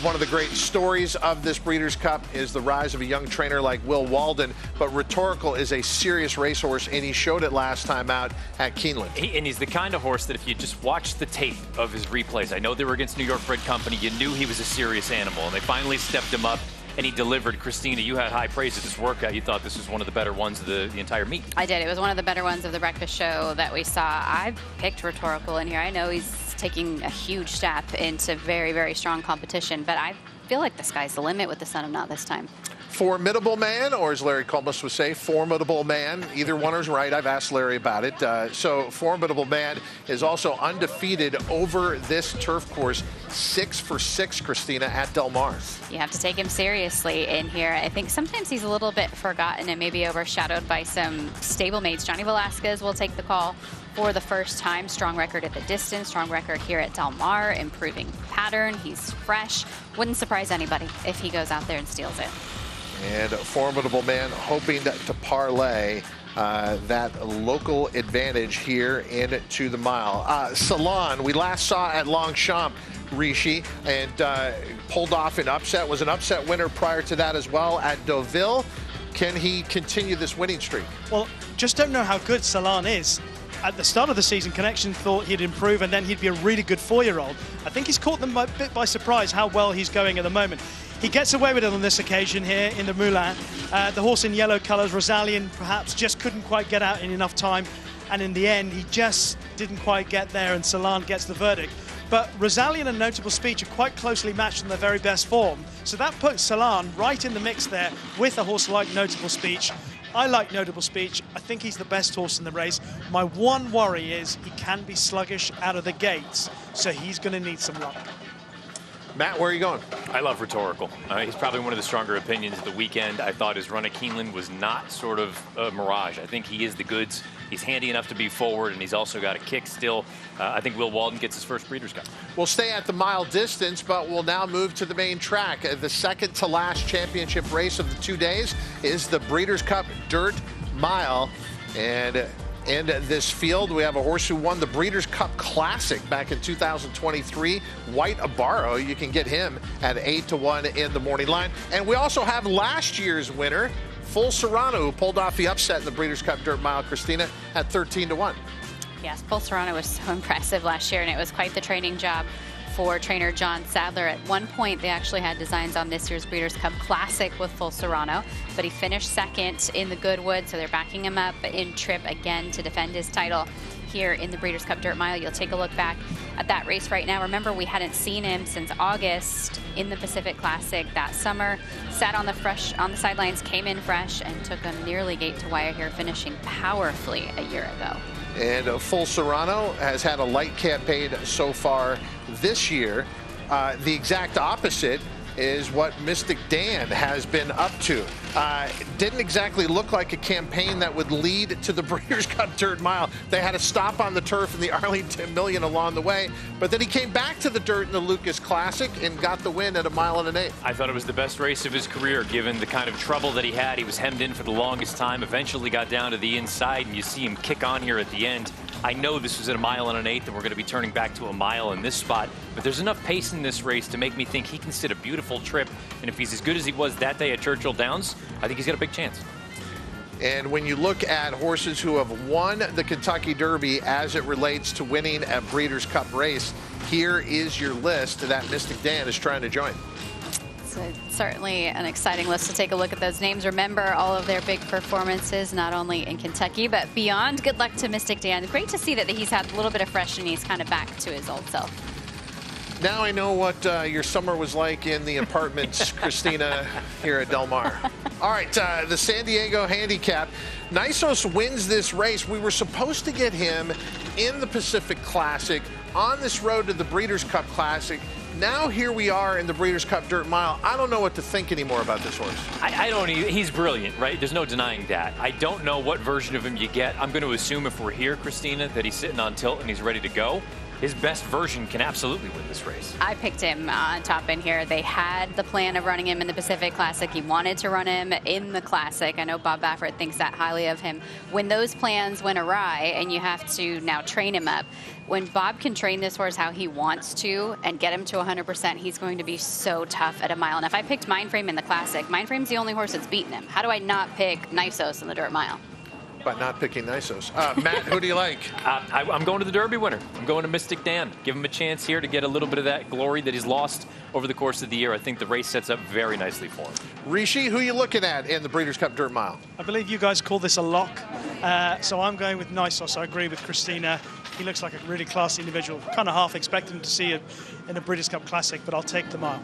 One of the great stories of this Breeders' Cup is the rise of a young trainer like Will Walden, but Rhetorical is a serious racehorse, and he showed it last time out at Keeneland. And he's the kind of horse that if you just watch the tape of his replays, I know they were against New York bred company, you knew he was a serious animal, and they finally stepped him up, and he delivered. Christina, you had high praise of this workout. You thought this was one of the better ones of the entire meet. I did. It was one of the better ones of the breakfast show that we saw. I picked Rhetorical in here. I know he's taking a huge step into very, very strong competition, but I feel like the sky's the limit with the Son of Not this time. Formidable man, or as Larry Culmus would say, formidable man. Either one is right. I've asked Larry about it. So Formidable Man is also undefeated over this turf course, 6 for 6, Christina, at Del Mar. You have to take him seriously in here. I think sometimes he's a little bit forgotten and maybe overshadowed by some stablemates. Johnny Velasquez will take the call for the first time. Strong record at the distance, strong record here at Del Mar, improving pattern. He's fresh. Wouldn't surprise anybody if he goes out there and steals it. And Formidable Man hoping to parlay that local advantage here into the mile. Salon, we last saw at Longchamp, Rishi, and pulled off an upset. Was an upset winner prior to that as well at Deauville. Can he continue this winning streak? Well, just don't know how good Salon is. At the start of the season, Connection thought he'd improve and then he'd be a really good 4-year-old. I think he's caught them a bit by surprise how well he's going at the moment. He gets away with it on this occasion here in the Moulin. The horse in yellow colours, Rosalian, perhaps just couldn't quite get out in enough time. And in the end, he just didn't quite get there, and Salon gets the verdict. But Rosalian and Notable Speech are quite closely matched in their very best form. So that puts Salon right in the mix there with a horse like Notable Speech. I like Notable Speech. I think he's the best horse in the race. My one worry is he can be sluggish out of the gates, so he's going to need some luck. Matt, where are you going? I love Rhetorical. He's probably one of the stronger opinions of the weekend. I thought his run at Keeneland was not sort of a mirage. I think he is the goods. He's handy enough to be forward, and he's also got a kick still. I think Will Walden gets his first Breeders' Cup. We'll stay at the mile distance, but we'll now move to the main track. The second to last championship race of the 2 days is the Breeders' Cup Dirt Mile. And in this field, we have a horse who won the Breeders' Cup Classic back in 2023, White Abaro. You can get him at 8-1 in the morning line. And we also have last year's winner, Full Serrano, who pulled off the upset in the Breeders' Cup Dirt Mile, Christina, at 13-1. Yes, Full Serrano was so impressive last year, and it was quite the training job for trainer John Sadler. At one point, they actually had designs on this year's Breeders' Cup Classic with Full Serrano, but he finished second in the Goodwood, so they're backing him up in Trip again to defend his title here in the Breeders' Cup Dirt Mile. You'll take a look back at that race right now. Remember, we hadn't seen him since August in the Pacific Classic that summer. Sat on the sidelines, came in fresh, and took him nearly gate to wire here, finishing powerfully a year ago. And Full Serrano has had a light campaign so far this year. The exact opposite is what Mystic Dan has been up to. Didn't exactly look like a campaign that would lead to the Breeders' Cup Dirt Mile. They had a stop on the turf in the Arlington Million along the way, but then he came back to the dirt in the Lucas Classic and got the win at 1 1/8 miles. I thought it was the best race of his career, given the kind of trouble that he had. He was hemmed in for the longest time, eventually got down to the inside, and you see him kick on here at the end. I know this was at 1 1/8 miles, and we're going to be turning back to a mile in this spot, but there's enough pace in this race to make me think he can sit a beautiful trip, and if he's as good as he was that day at Churchill Downs, I think he's got a big chance. And when you look at horses who have won the Kentucky Derby as it relates to winning a Breeders' Cup race, here is your list that Mystic Dan is trying to join. It's certainly an exciting list to take a look at those names. Remember all of their big performances, not only in Kentucky, but beyond. Good luck to Mystic Dan. Great to see that he's had a little bit of fresh and he's kind of back to his old self. Now I know what your summer was like in the apartments, Christina, here at Del Mar. All right, the San Diego Handicap. Nysos wins this race. We were supposed to get him in the Pacific Classic on this road to the Breeders' Cup Classic. Now here we are in the Breeders' Cup Dirt Mile. I don't know what to think anymore about this horse. I don't either. He's brilliant, right? There's no denying that. I don't know what version of him you get. I'm going to assume if we're here, Christina, that he's sitting on tilt and he's ready to go. His best version can absolutely win this race. I picked him on top in here. They had the plan of running him in the Pacific Classic. He wanted to run him in the Classic. I know Bob Baffert thinks that highly of him. When those plans went awry and you have to now train him up, when Bob can train this horse how he wants to and get him to 100%, he's going to be so tough at 1 mile. And if I picked Mindframe in the Classic, Mindframe's the only horse that's beaten him. How do I not pick Nysos in the Dirt Mile? By not picking Nysos. Matt, who do you like? I'm going to the Derby winner. I'm going to Mystic Dan. Give him a chance here to get a little bit of that glory that he's lost over the course of the year. I think the race sets up very nicely for him. Rishi, who are you looking at in the Breeders' Cup Dirt Mile? I believe you guys call this a lock, so I'm going with Nysos. I agree with Christina. He looks like a really classy individual. Kind of half expecting to see it in a Breeders' Cup Classic, but I'll take the mile.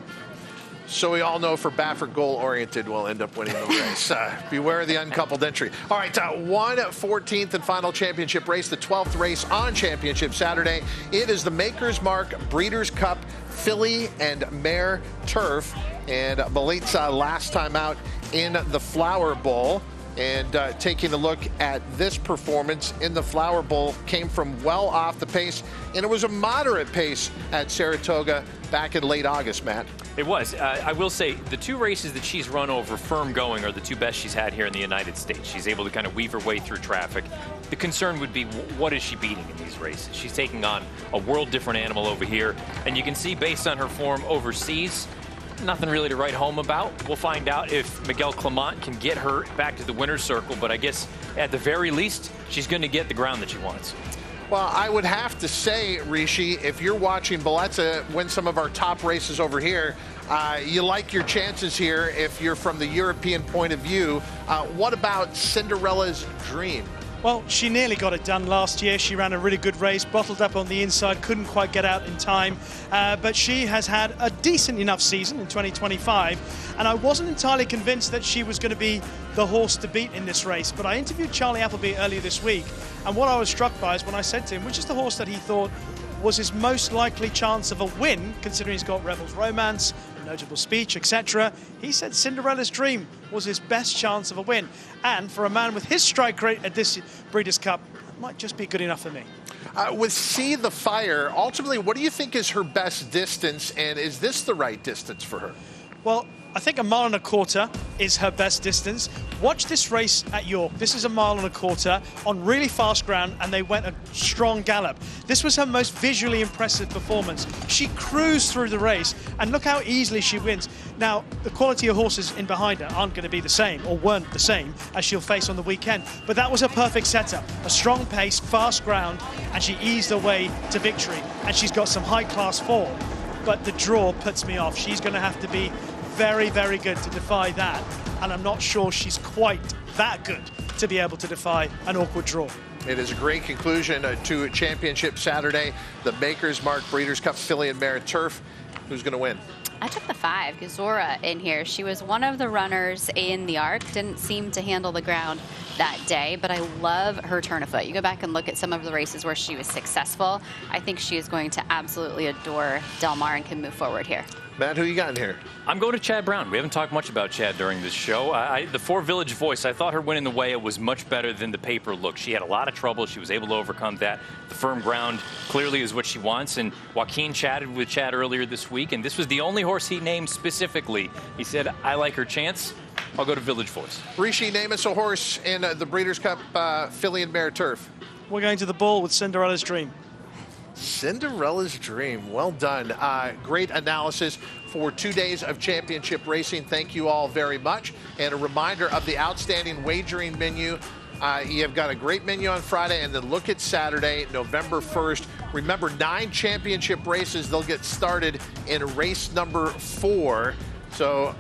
So we all know for Baffert, goal-oriented will end up winning the race. Beware of the uncoupled entry. All right, 1/14th and final championship race, the 12th race on Championship Saturday. It is the Maker's Mark Breeders' Cup Filly and Mare Turf. And Belitza last time out in the Flower Bowl. And taking a look at this performance in the Flower Bowl, came from well off the pace, and it was a moderate pace at Saratoga back in late August, Matt. It was. I will say the two races that she's run over firm going are the two best she's had here in the United States. She's able to kind of weave her way through traffic. The concern would be, what is she beating in these races? She's taking on a world different animal over here, and you can see based on her form overseas, nothing really to write home about. We'll find out if Miguel Clement can get her back to the winner's circle, but I guess at the very least, she's going to get the ground that she wants. Well, I would have to say, Rishi, if you're watching Belitza win some of our top races over here, you like your chances here if you're from the European point of view. What about Cinderella's Dream? Well, she nearly got it done last year. She ran a really good race, bottled up on the inside, couldn't quite get out in time. But she has had a decent enough season in 2025. And I wasn't entirely convinced that she was going to be the horse to beat in this race. But I interviewed Charlie Appleby earlier this week. And what I was struck by is when I said to him, which is the horse that he thought was his most likely chance of a win, considering he's got Rebel's Romance, Notable Speech, etc. He said Cinderella's Dream was his best chance of a win. And for a man with his strike rate at this Breeders' Cup, it might just be good enough for me. With See the Fire, ultimately, what do you think is her best distance, and is this the right distance for her? Well, I think 1.25 miles is her best distance. Watch this race at York. This is 1.25 miles on really fast ground, and they went a strong gallop. This was her most visually impressive performance. She cruised through the race, and look how easily she wins. Now, the quality of horses in behind her aren't going to be the same, or weren't the same, as she'll face on the weekend. But that was a perfect setup. A strong pace, fast ground, and she eased her way to victory. And she's got some high-class form. but the draw puts me off. She's going to have to be very, very good to defy that, and I'm not sure she's quite that good to be able to defy an awkward draw. It is a great conclusion to Championship Saturday. The Maker's Mark Breeders' Cup Filly and Mare Turf. Who's going to win? I took the 5, Gazora, in here. She was one of the runners in the arc. Didn't seem to handle the ground that day, but I love her turn of foot. You go back and look at some of the races where she was successful. I think she is going to absolutely adore Del Mar and can move forward here. Matt, who you got in here? I'm going to Chad Brown. We haven't talked much about Chad during this show. The 4 Village Voice, I thought her win in the way it was much better than the paper looked. She had a lot of trouble. She was able to overcome that. The firm ground clearly is what she wants. And Joaquin chatted with Chad earlier this week, and this was the only horse he named specifically. He said, I like her chance. I'll go to Village Voice. Rishi, name us a horse in the Breeders' Cup Filly and Mare Turf. We're going to the Bull with Cinderella's Dream. Cinderella's Dream. Well done. Great analysis for 2 days of championship racing. Thank you all very much. And a reminder of the outstanding wagering menu. You have got a great menu on Friday, and then look at Saturday, November 1st. Remember, 9 championship races. They'll get started in race number 4. So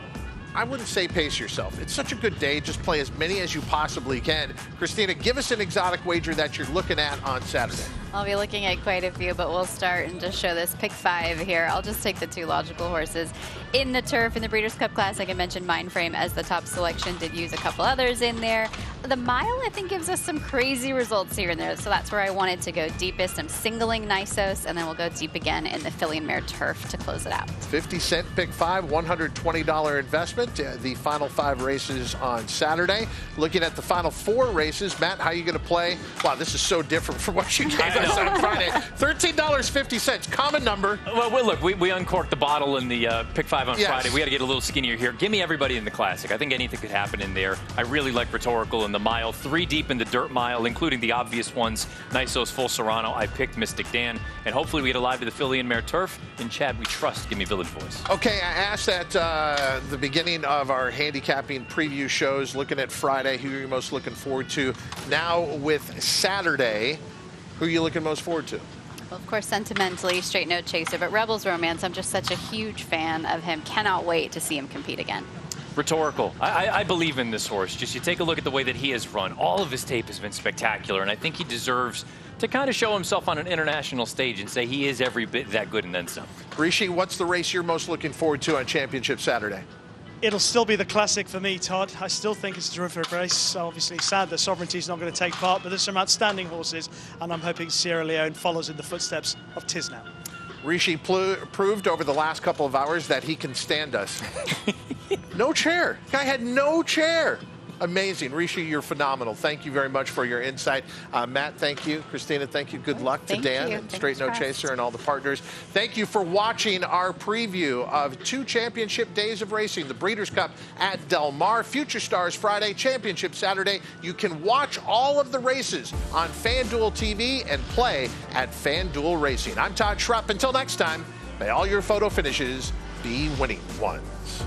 I wouldn't say pace yourself. It's such a good day. Just play as many as you possibly can. Christina, give us an exotic wager that you're looking at on Saturday. I'll be looking at quite a few, but we'll start and just show this pick 5 here. I'll just take the 2 logical horses in the turf in the Breeders' Cup Classic. I mentioned Mindframe as the top selection. Did use a couple others in there. The mile, I think, gives us some crazy results here and there, so that's where I wanted to go deepest. I'm singling Nisos, and then we'll go deep again in the Filly and Mare Turf to close it out. 50-cent pick 5, $120 investment. The final 5 races on Saturday. Looking at the final 4 races, Matt, how are you going to play? Wow, this is so different from what you gave us on Friday. $13.50, common number. Well, look, we uncorked the bottle in the pick 5 on Friday. We got to get a little skinnier here. Give me everybody in the Classic. I think anything could happen in there. I really like Rhetorical in the mile. 3 deep in the dirt mile, including the obvious ones. Nisos, Full Serrano. I picked Mystic Dan. And hopefully we get alive to the Filly and Mare Turf. And Chad, we trust. Give me Village Voice. Okay, I asked at the beginning of our handicapping preview shows, looking at Friday, who are you most looking forward to? Now with Saturday, who are you looking most forward to? Well, of course, sentimentally, Straight No Chaser, but Rebels Romance, I'm just such a huge fan of him. Cannot wait to see him compete again. Rhetorical. I believe in this horse. Just you take a look at the way that he has run. All of his tape has been spectacular, and I think he deserves to kind of show himself on an international stage and say he is every bit that good and then some. Rishi, what's the race you're most looking forward to on Championship Saturday? It'll still be the Classic for me, Todd. I still think it's a terrific race. Obviously, sad that Sovereignty's not going to take part, but there's some outstanding horses, and I'm hoping Sierra Leone follows in the footsteps of Tisnau. Rishi proved over the last couple of hours that he can stand us. No chair. Guy had no chair. Amazing. Rishi, you're phenomenal. Thank you very much for your insight. Matt, thank you. Christina, thank you. Good luck to Dan and Straight No Chaser and all the partners. Thank you for watching our preview of 2 championship days of racing. The Breeders' Cup at Del Mar, Future Stars Friday, Championship Saturday. You can watch all of the races on FanDuel TV and play at FanDuel Racing. I'm Todd Schrupp. Until next time, may all your photo finishes be winning ones.